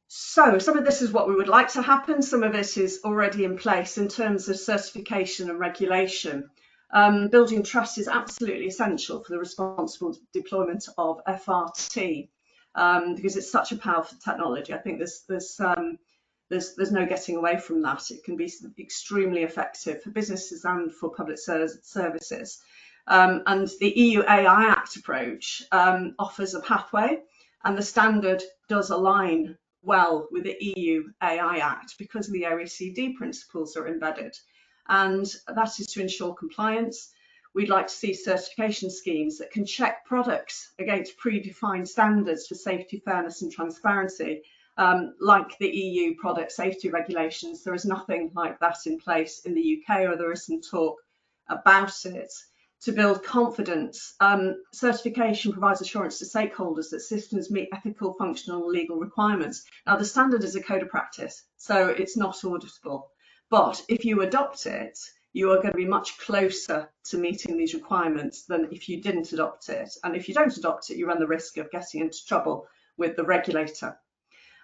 So some of this is what we would like to happen. Some of it is already in place in terms of certification and regulation. Building trust is absolutely essential for the responsible deployment of FRT because it's such a powerful technology. I think there's no getting away from that. It can be extremely effective for businesses and for public services. And the EU AI Act approach offers a pathway, and the standard does align well with the EU AI Act because the OECD principles are embedded. And that is to ensure compliance. We'd like to see certification schemes that can check products against predefined standards for safety, fairness and transparency. Like the EU product safety regulations, there is nothing like that in place in the UK, or there is some talk about it. To build confidence, certification provides assurance to stakeholders that systems meet ethical, functional and legal requirements. Now, the standard is a code of practice, so it's not auditable. But if you adopt it, you are going to be much closer to meeting these requirements than if you didn't adopt it. And if you don't adopt it, you run the risk of getting into trouble with the regulator.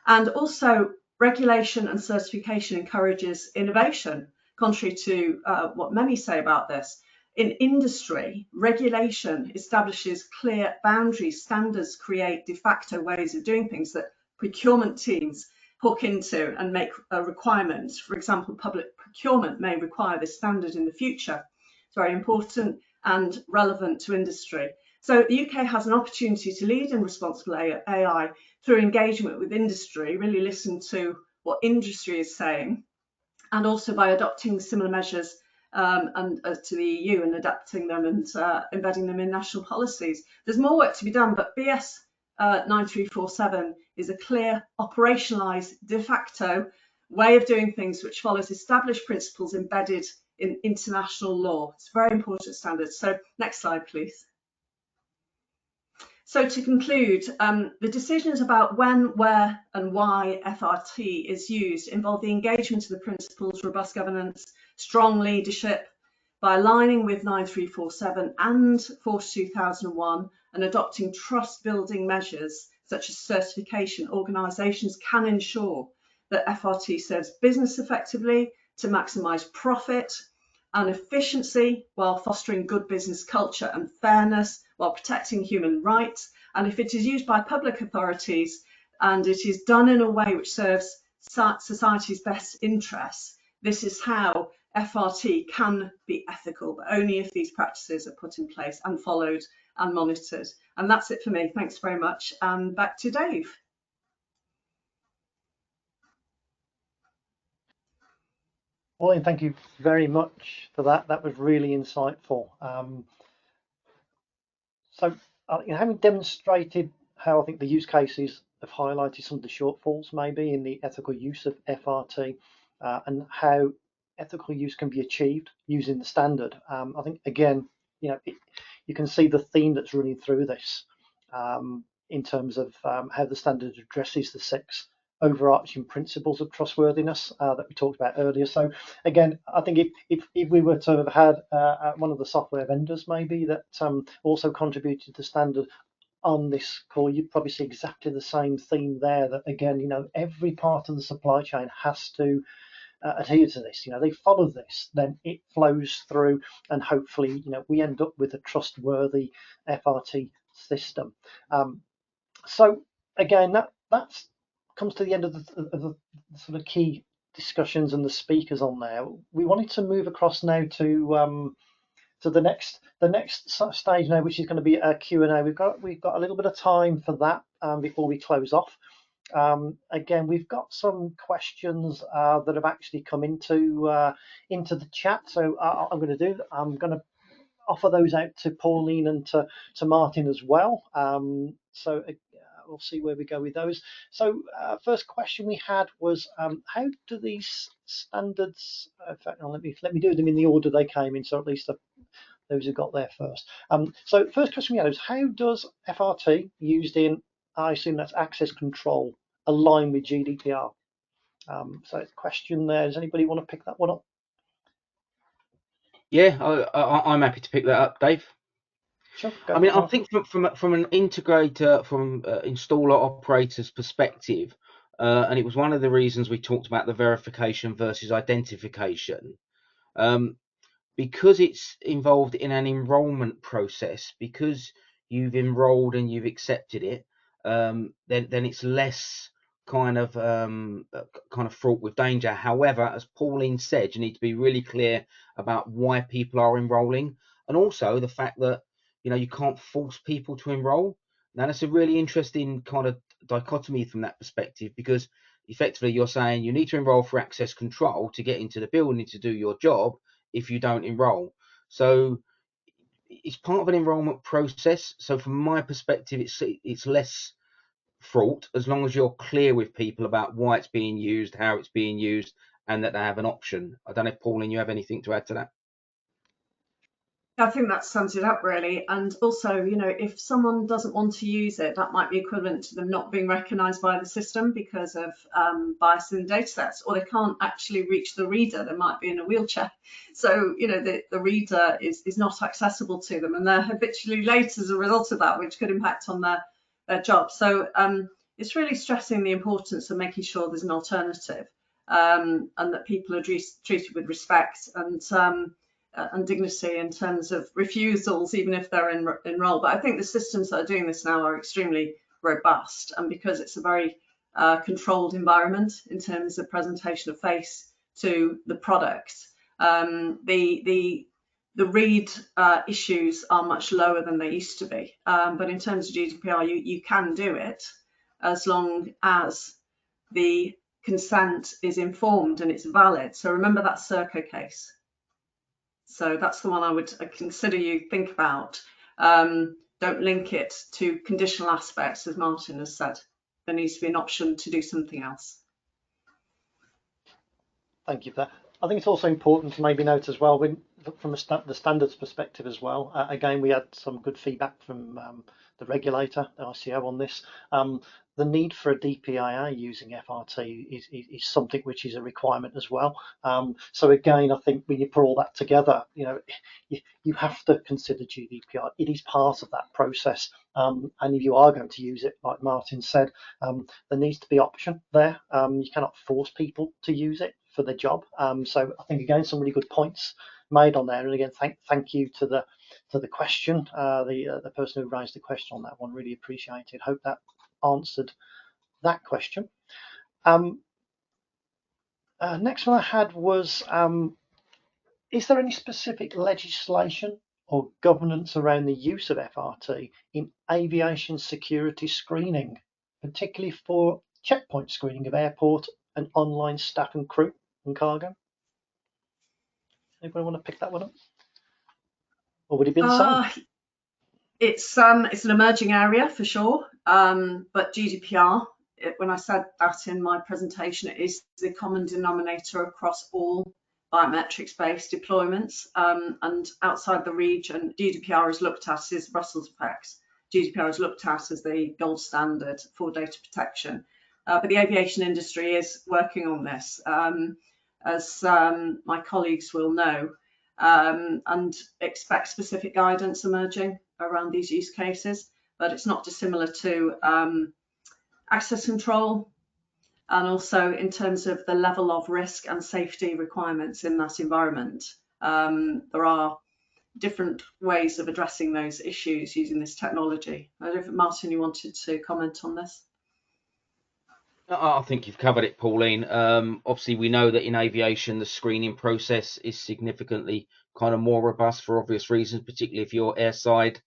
And also, regulation and certification encourages innovation, contrary to what many say about this. In industry, regulation establishes clear boundaries, standards create de facto ways of doing things that procurement teams hook into and make requirements. For example, public procurement may require this standard in the future. It's very important and relevant to industry. So the UK has an opportunity to lead in responsible AI through engagement with industry, really listen to what industry is saying, and also by adopting similar measures to the EU and adapting them and embedding them in national policies. There's more work to be done, but BS 9347 is a clear, operationalised, de facto way of doing things which follows established principles embedded in international law. It's a very important standard. So next slide, please. So to conclude, the decisions about when, where and why FRT is used involve the engagement of the principles, robust governance, strong leadership, by aligning with 9347 and Force 2001 and adopting trust building measures such as certification. Organisations can ensure that FRT serves business effectively to maximise profit and efficiency while fostering good business culture and fairness while protecting human rights. And if it is used by public authorities and it is done in a way which serves society's best interests, this is how FRT can be ethical, but only if these practices are put in place and followed and monitored. And that's it for me. Thanks very much. And back to Dave. Pauline, thank you very much for that. That was really insightful. Having demonstrated how I think the use cases have highlighted some of the shortfalls maybe in the ethical use of FRT and how ethical use can be achieved using the standard. I think again, you can see the theme that's running through this in terms of how the standard addresses the 6 overarching principles of trustworthiness that we talked about earlier. So again, I think if we were to have had one of the software vendors maybe that also contributed to the standard on this call, you'd probably see exactly the same theme there, that again, every part of the supply chain has to adhere to this. They follow this, then it flows through, and hopefully, we end up with a trustworthy FRT system. So again, that comes to the end of the sort of key discussions and the speakers on there. We wanted to move across now to the next stage now, which is going to be a Q&A. We've got a little bit of time for that before we close off. Again, we've got some questions that have actually come into the chat. So I'm going to offer those out to Pauline and to Martin as well. So we'll see where we go with those. So first question we had was, how do these standards, in fact, let me do them in the order they came in, so at least those who got there first. So first question we had was, how does FRT used in, I assume that's access control, align with GDPR? So it's a question there. Does anybody want to pick that one up? Yeah, I'm happy to pick that up, Dave. Sure. I mean, I think from an integrator, from installer operator's perspective, and it was one of the reasons we talked about the verification versus identification, because it's involved in an enrolment process, because you've enrolled and you've accepted it, then it's less kind of fraught with danger. However, as Pauline said, you need to be really clear about why people are enrolling, and also the fact that you can't force people to enroll. Now that's a really interesting kind of dichotomy from that perspective, because effectively you're saying you need to enroll for access control to get into the building to do your job. If you don't enroll, so it's part of an enrolment process. So from my perspective, it's less fraught as long as you're clear with people about why it's being used, how it's being used, and that they have an option. I don't know if Pauline, you have anything to add to that? I think that sums it up really. And also, if someone doesn't want to use it, that might be equivalent to them not being recognised by the system because of bias in the data sets, or they can't actually reach the reader. They might be in a wheelchair. So, the reader is not accessible to them, and they're habitually late as a result of that, which could impact on their job. So it's really stressing the importance of making sure there's an alternative and that people are treated with respect and dignity in terms of refusals, even if they're enrolled. But I think the systems that are doing this now are extremely robust, and because it's a very controlled environment in terms of presentation of face to the product, the read issues are much lower than they used to be. But in terms of GDPR, you can do it as long as the consent is informed and it's valid. So remember that Serco case. So that's the one I would consider you think about. Don't don't link it to conditional aspects, as Martin has said. There needs to be an option to do something else. Thank you for that. I think it's also important to maybe note as well, from the standards perspective as well. Again, we had some good feedback from the regulator, the ICO, on this. The need for a DPIA using FRT is something which is a requirement as well. So again, I think when you put all that together, you have to consider GDPR. It is part of that process. And if you are going to use it, like Martin said, there needs to be option there. You cannot force people to use it for the job. So I think, again, some really good points made on there. And again, thank you to the question, the person who raised the question on that one. Really appreciated. Hope that answered that question. Next one I had was, is there any specific legislation or governance around the use of FRT in aviation security screening, particularly for checkpoint screening of airport and online staff and crew and cargo? Anybody want to pick that one up? Or would it be the same? It's an emerging area for sure, but GDPR, when I said that in my presentation, it is the common denominator across all biometrics-based deployments, and outside the region, GDPR is looked at as Brussels effects. GDPR is looked at as the gold standard for data protection, but the aviation industry is working on this, as my colleagues will know, and expect specific guidance emerging around these use cases, but it's not dissimilar to access control, and also in terms of the level of risk and safety requirements in that environment. There are different ways of addressing those issues using this technology. I don't know if, Martin, you wanted to comment on this? I think you've covered it, Pauline. Obviously, we know that in aviation, the screening process is significantly kind of more robust for obvious reasons, particularly if you're airside.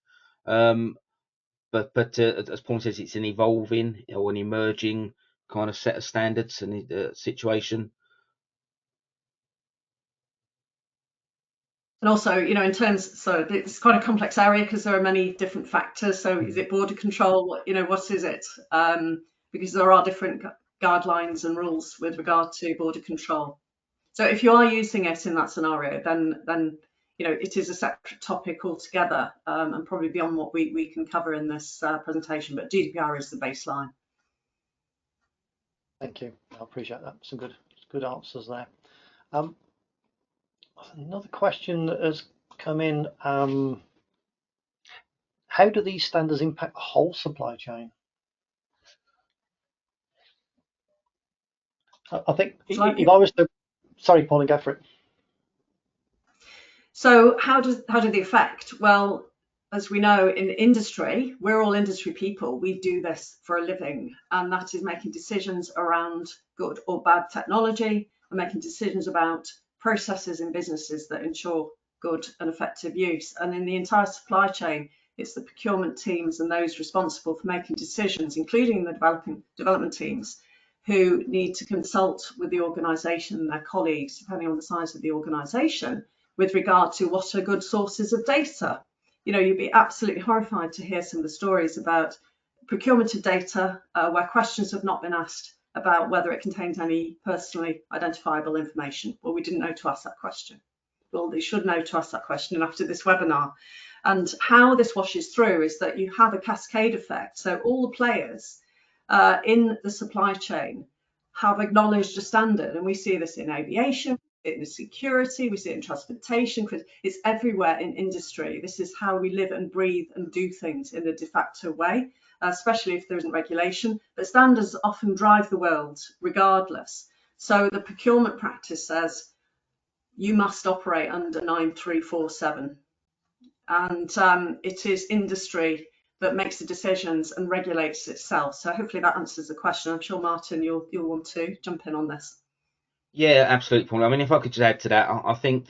But as Paul says, it's an evolving or an emerging kind of set of standards and situation. And also, in terms, so it's quite a complex area because there are many different factors. So is it border control? What is it? Because there are different guidelines and rules with regard to border control. So if you are using it in that scenario, then it is a separate topic altogether, and probably beyond what we can cover in this presentation. But GDPR is the baseline. Thank you. I appreciate that. Some good answers there. Another question that has come in. How do these standards impact the whole supply chain? I think if I was to, sorry, Pauline, go for it. So how do they affect? Well, as we know in industry, we're all industry people. We do this for a living, and that is making decisions around good or bad technology, and making decisions about processes in businesses that ensure good and effective use. And in the entire supply chain, it's the procurement teams and those responsible for making decisions, including the development teams, who need to consult with the organisation and their colleagues, depending on the size of the organisation, with regard to what are good sources of data. You'd be absolutely horrified to hear some of the stories about procurement of data where questions have not been asked about whether it contains any personally identifiable information. Well, we didn't know to ask that question. Well, they should know to ask that question after this webinar. And how this washes through is that you have a cascade effect. So all the players in the supply chain have acknowledged a standard, and we see this in aviation, in security, we see it in transportation, because it's everywhere in industry. This is how we live and breathe and do things in a de facto way, especially if there isn't regulation. But standards often drive the world regardless. So the procurement practice says you must operate under 9347, and it is industry that makes the decisions and regulates itself. So hopefully that answers the question. I'm sure, Martin, you'll want to jump in on this. Yeah, absolutely, Paul. I mean, if I could just add to that, I think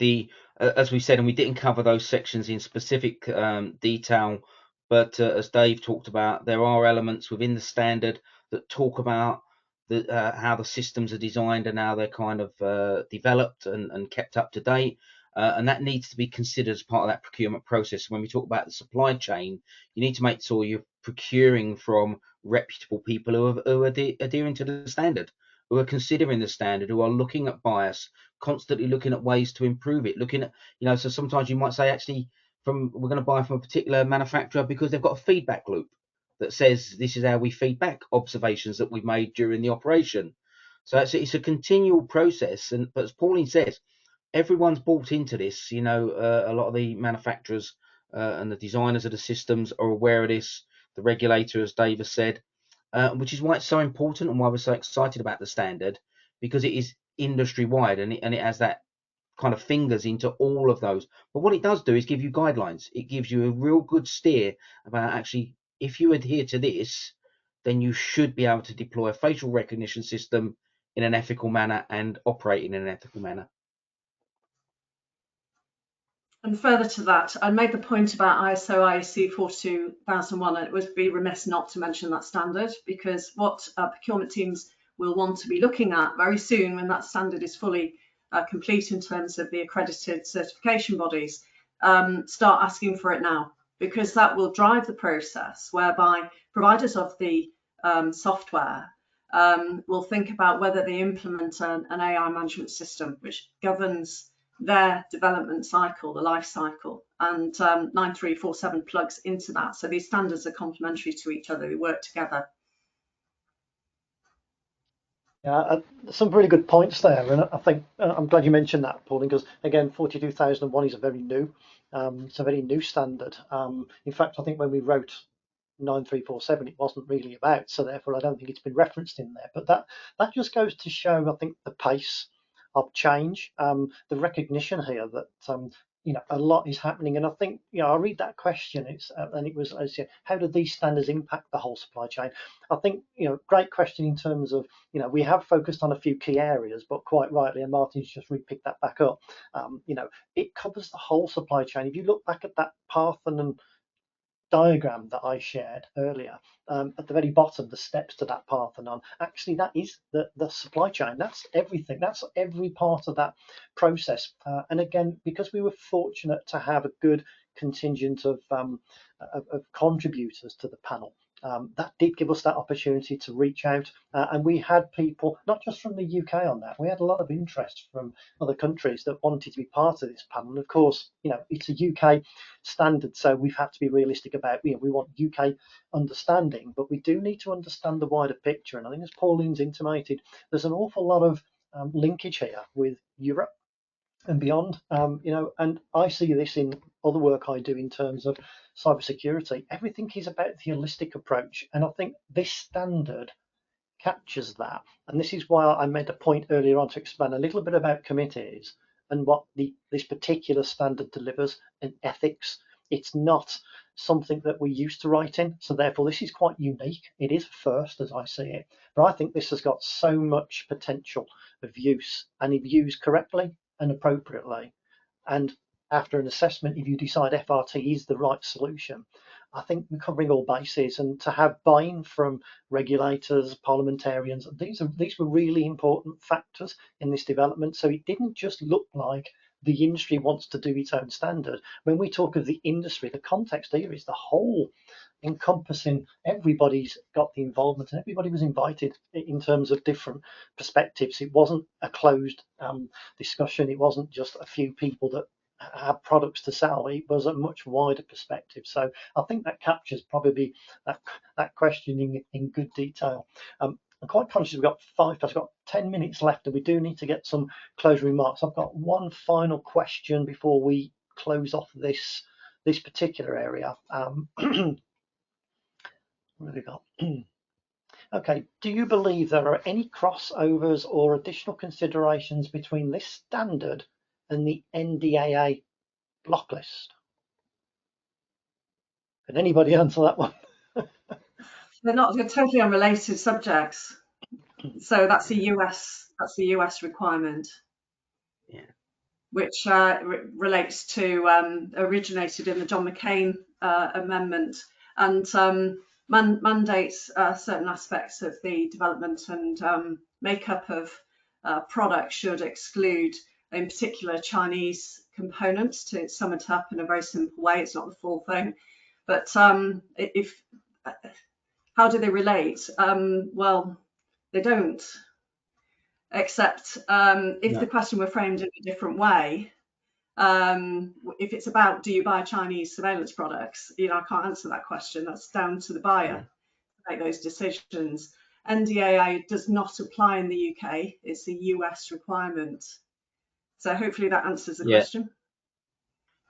as we said, and we didn't cover those sections in specific detail, but as Dave talked about, there are elements within the standard that talk about how the systems are designed and how they're kind of developed and kept up to date. and that needs to be considered as part of that procurement process. When we talk about the supply chain, you need to make sure you're procuring from reputable people who are adhering to the standard, who are considering the standard, who are looking at bias, constantly looking at ways to improve it, looking at, so sometimes you might say, actually, we're going to buy from a particular manufacturer because they've got a feedback loop that says this is how we feedback observations that we've made during the operation. So it's a continual process, but as Pauline says, everyone's bought into this. A lot of the manufacturers and the designers of the systems are aware of this. The regulator, as Dave has said, which is why it's so important and why we're so excited about the standard, because it is industry wide and it has that kind of fingers into all of those. But what it does do is give you guidelines. It gives you a real good steer about, actually, if you adhere to this, then you should be able to deploy a facial recognition system in an ethical manner and operate in an ethical manner. And further to that, I made the point about ISO IEC 42001, and it would be remiss not to mention that standard, because what procurement teams will want to be looking at very soon, when that standard is fully complete in terms of the accredited certification bodies, start asking for it now, because that will drive the process whereby providers of the software will think about whether they implement an AI management system which governs their development cycle, the life cycle, and 9347 plugs into that. So these standards are complementary to each other, they work together. Yeah, some really good points there, and I think I'm glad you mentioned that, Pauline, because again, 42001 is a very new, it's a very new standard. In fact, I think when we wrote 9347, it wasn't really about, so therefore I don't think it's been referenced in there. But that just goes to show, I think, the pace of change, the recognition here that a lot is happening. And I think, I read that question, and it was, as how do these standards impact the whole supply chain? I think, great question in terms of, we have focused on a few key areas, but quite rightly, and Martin's just re-picked that back up, it covers the whole supply chain. If you look back at that Parthenon diagram that I shared earlier, at the very bottom, the steps to that Parthenon, actually that is the supply chain. That's everything. That's every part of that process. And again, because we were fortunate to have a good contingent of contributors to the panel, that did give us that opportunity to reach out, and we had people not just from the UK on that. We had a lot of interest from other countries that wanted to be part of this panel. And of course, it's a UK standard, so we've had to be realistic about, we want UK understanding, but we do need to understand the wider picture. And I think, as Pauline's intimated, there's an awful lot of linkage here with Europe and beyond, and I see this in other work I do in terms of cybersecurity. Everything is about the holistic approach, and I think this standard captures that. And this is why I made a point earlier on to explain a little bit about committees and what this particular standard delivers in ethics. It's not something that we're used to writing, so therefore this is quite unique. It is first, as I see it, but I think this has got so much potential of use, and if used correctly and appropriately, and after an assessment, if you decide FRT is the right solution, I think we're covering all bases. And to have buy-in from regulators, parliamentarians, these were really important factors in this development. So it didn't just look like the industry wants to do its own standard. When we talk of the industry, the context here is the whole, encompassing, everybody's got the involvement and everybody was invited in terms of different perspectives. It wasn't a closed discussion. It wasn't just a few people that had products to sell. It was a much wider perspective. So I think that captures probably that questioning in good detail. I'm quite conscious we've got 10 minutes left, and we do need to get some closing remarks. I've got one final question before we close off this particular area. What have we got? Okay, do you believe there are any crossovers or additional considerations between this standard and the NDAA block list? Can anybody answer that one? They're totally unrelated subjects. So that's a US requirement. Yeah. Which relates to originated in the John McCain amendment, and mandates certain aspects of the development and makeup of products should exclude in particular Chinese components, to sum it up in a very simple way. It's not the full thing, but how do they relate? Well, they don't, except if the question were framed in a different way. If it's about, do you buy Chinese surveillance products? I can't answer that question. That's down to the buyer to make those decisions. NDAA does not apply in the UK. It's a US requirement. So hopefully that answers the question.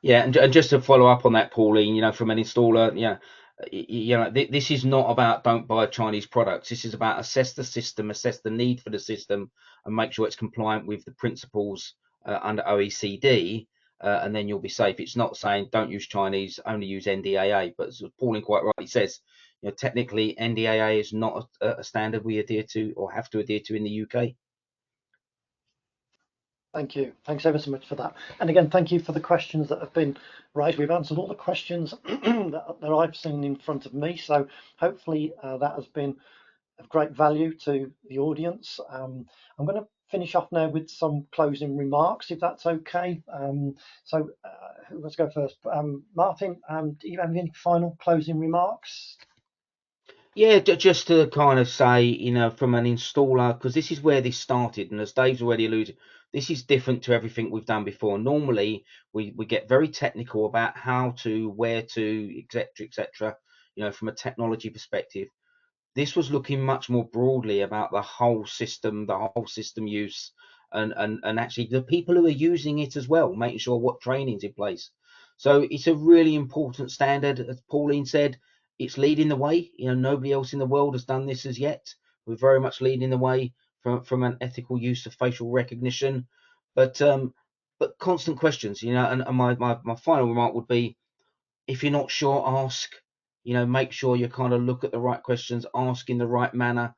Yeah, and just to follow up on that, Pauline, from an installer, this is not about don't buy Chinese products. This is about assess the system, assess the need for the system, and make sure it's compliant with the principles under OECD, and then you'll be safe. It's not saying don't use Chinese, only use NDAA. But as Pauline quite rightly says, technically NDAA is not a standard we adhere to or have to adhere to in the UK. Thank you. Thanks ever so much for that. And again, thank you for the questions that have been raised. We've answered all the questions that I've seen in front of me. So hopefully that has been of great value to the audience. I'm going to finish off now with some closing remarks, if that's okay. So who wants to go first? Martin, do you have any final closing remarks? Yeah, just to kind of say, from an installer, because this is where this started, and as Dave's already alluded, this is different to everything we've done before. Normally, we get very technical about how to, where to, etc., from a technology perspective. This was looking much more broadly about the whole system use, and actually the people who are using it as well, making sure what training's in place. So it's a really important standard, as Pauline said. It's leading the way. Nobody else in the world has done this as yet. We're very much leading the way from an ethical use of facial recognition. But constant questions, and my final remark would be, if you're not sure, ask. Make sure you kind of look at the right questions, ask in the right manner,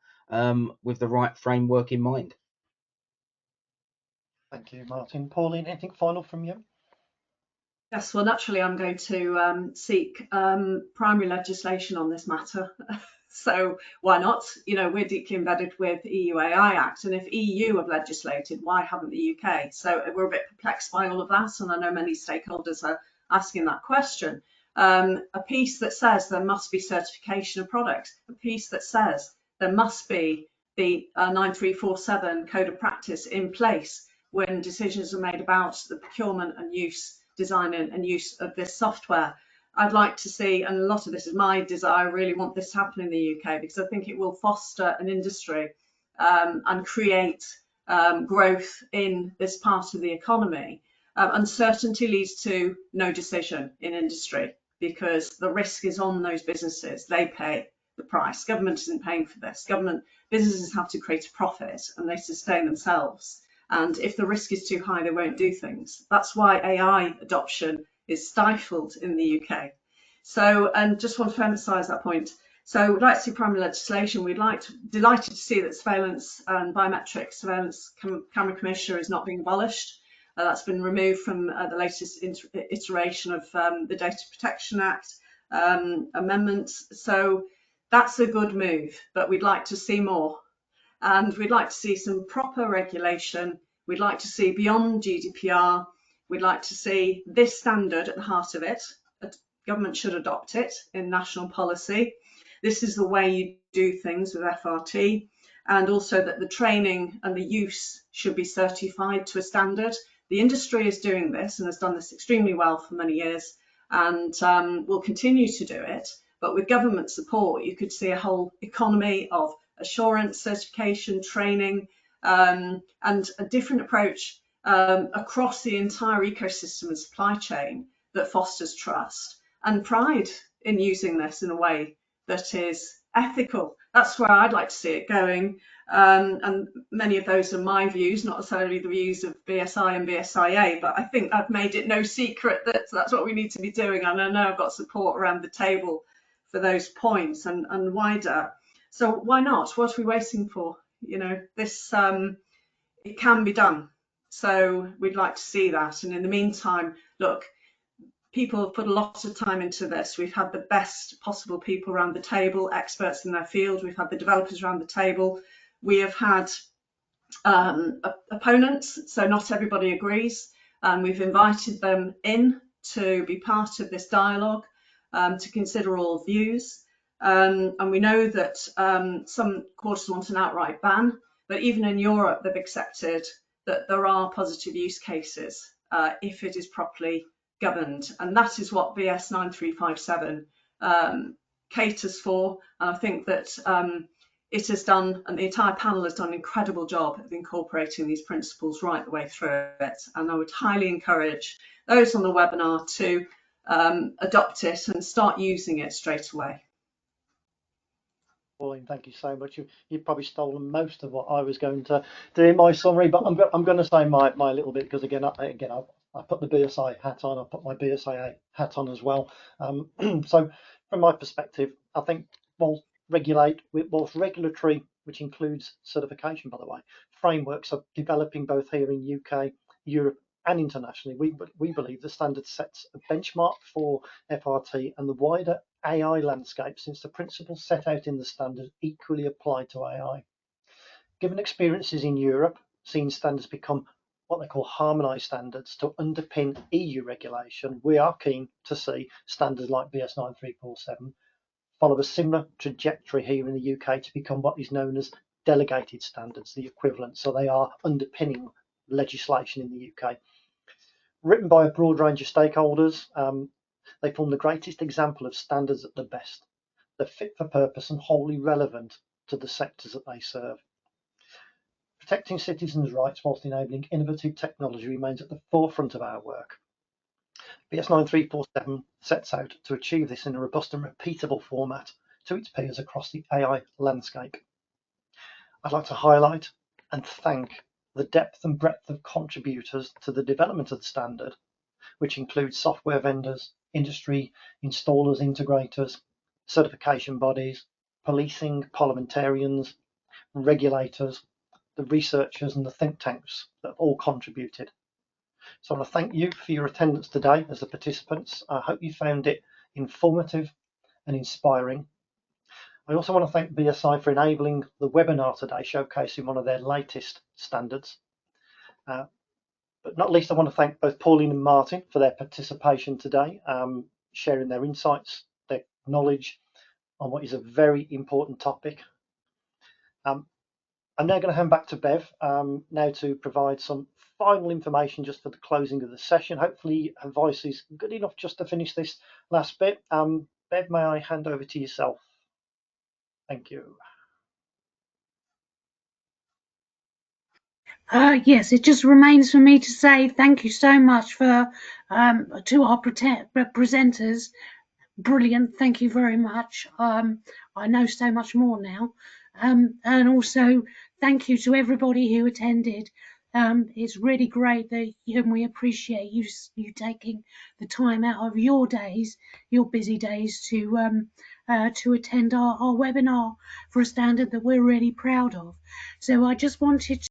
with the right framework in mind. Thank you, Martin. Pauline, anything final from you? Yes, well, naturally, I'm going to seek primary legislation on this matter. So why not? We're deeply embedded with EU AI Act, and if EU have legislated, why haven't the UK? So we're a bit perplexed by all of that, and I know many stakeholders are asking that question. A piece that says there must be certification of products, a piece that says there must be the 9347 code of practice in place when decisions are made about the procurement and use, design and use of this software. I'd like to see, and a lot of this is my desire, I really want this to happen in the UK, because I think it will foster an industry and create growth in this part of the economy. Uncertainty leads to no decision in industry, because the risk is on those businesses. They pay the price. Government isn't paying for this. Businesses have to create a profit, and they sustain themselves. And if the risk is too high, they won't do things. That's why AI adoption is stifled in the UK. So, and just want to emphasise that point. So we'd like to see primary legislation. Delighted to see that surveillance and biometric surveillance camera commissioner is not being abolished. That's been removed from the latest iteration of the Data Protection Act amendments. So that's a good move, but we'd like to see more. And we'd like to see some proper regulation. We'd like to see beyond GDPR. We'd like to see this standard at the heart of it. Government should adopt it in national policy. This is the way you do things with FRT, and also that the training and the use should be certified to a standard. The industry is doing this and has done this extremely well for many years, and will continue to do it. But with government support, you could see a whole economy of assurance, certification, training, and a different approach across the entire ecosystem and supply chain that fosters trust and pride in using this in a way that is ethical. That's where I'd like to see it going. And many of those are my views, not necessarily the views of BSI and BSIA, but I think I've made it no secret that that's what we need to be doing. And I know I've got support around the table for those points and wider. So why not? What are we waiting for? This, it can be done. So we'd like to see that. And in the meantime, look, people have put a lot of time into this. We've had the best possible people around the table, experts in their field. We've had the developers around the table. We have had opponents, so not everybody agrees, and we've invited them in to be part of this dialogue, to consider all views. And we know that some quarters want an outright ban, but even in Europe they've accepted that there are positive use cases if it is properly governed, and that is what BS 9357 caters for. And I think that it has done, and the entire panel has done an incredible job of incorporating these principles right the way through it. And I would highly encourage those on the webinar to adopt it and start using it straight away. Pauline, thank you so much. You've probably stolen most of what I was going to do in my summary, but I'm going to say my little bit, because again, I put the BSI hat on. I put my BSIA hat on as well. So from my perspective, I think whilst regulatory, which includes certification, by the way, frameworks are developing both here in UK, Europe, and internationally. We believe the standard sets a benchmark for FRT and the wider AI landscape, since the principles set out in the standard equally apply to AI. Given experiences in Europe, seeing standards become what they call harmonised standards to underpin EU regulation, we are keen to see standards like BS 9347 follow a similar trajectory here in the UK to become what is known as delegated standards, the equivalent. So they are underpinning legislation in the UK. Written by a broad range of stakeholders, they form the greatest example of standards at the best. They're fit for purpose and wholly relevant to the sectors that they serve. Protecting citizens' rights whilst enabling innovative technology remains at the forefront of our work. BS 9347 sets out to achieve this in a robust and repeatable format to its peers across the AI landscape. I'd like to highlight and thank the depth and breadth of contributors to the development of the standard, which includes software vendors, industry installers, integrators, certification bodies, policing, parliamentarians, regulators, the researchers and the think tanks that have all contributed. So I want to thank you for your attendance today as the participants. I hope you found it informative and inspiring. I also want to thank BSI for enabling the webinar today, showcasing one of their latest standards. But not least, I want to thank both Pauline and Martin for their participation today, sharing their insights, their knowledge on what is a very important topic. I'm now going to hand back to Bev now to provide some final information just for the closing of the session. Hopefully her voice is good enough just to finish this last bit. Bev, may I hand over to yourself? Thank you. Yes, it just remains for me to say thank you so much for to our presenters. Brilliant, thank you very much. I know so much more now. And also thank you to everybody who attended. It's really great that we appreciate you taking the time out of your days, your busy days, to attend our webinar for a standard that we're really proud of. So I just wanted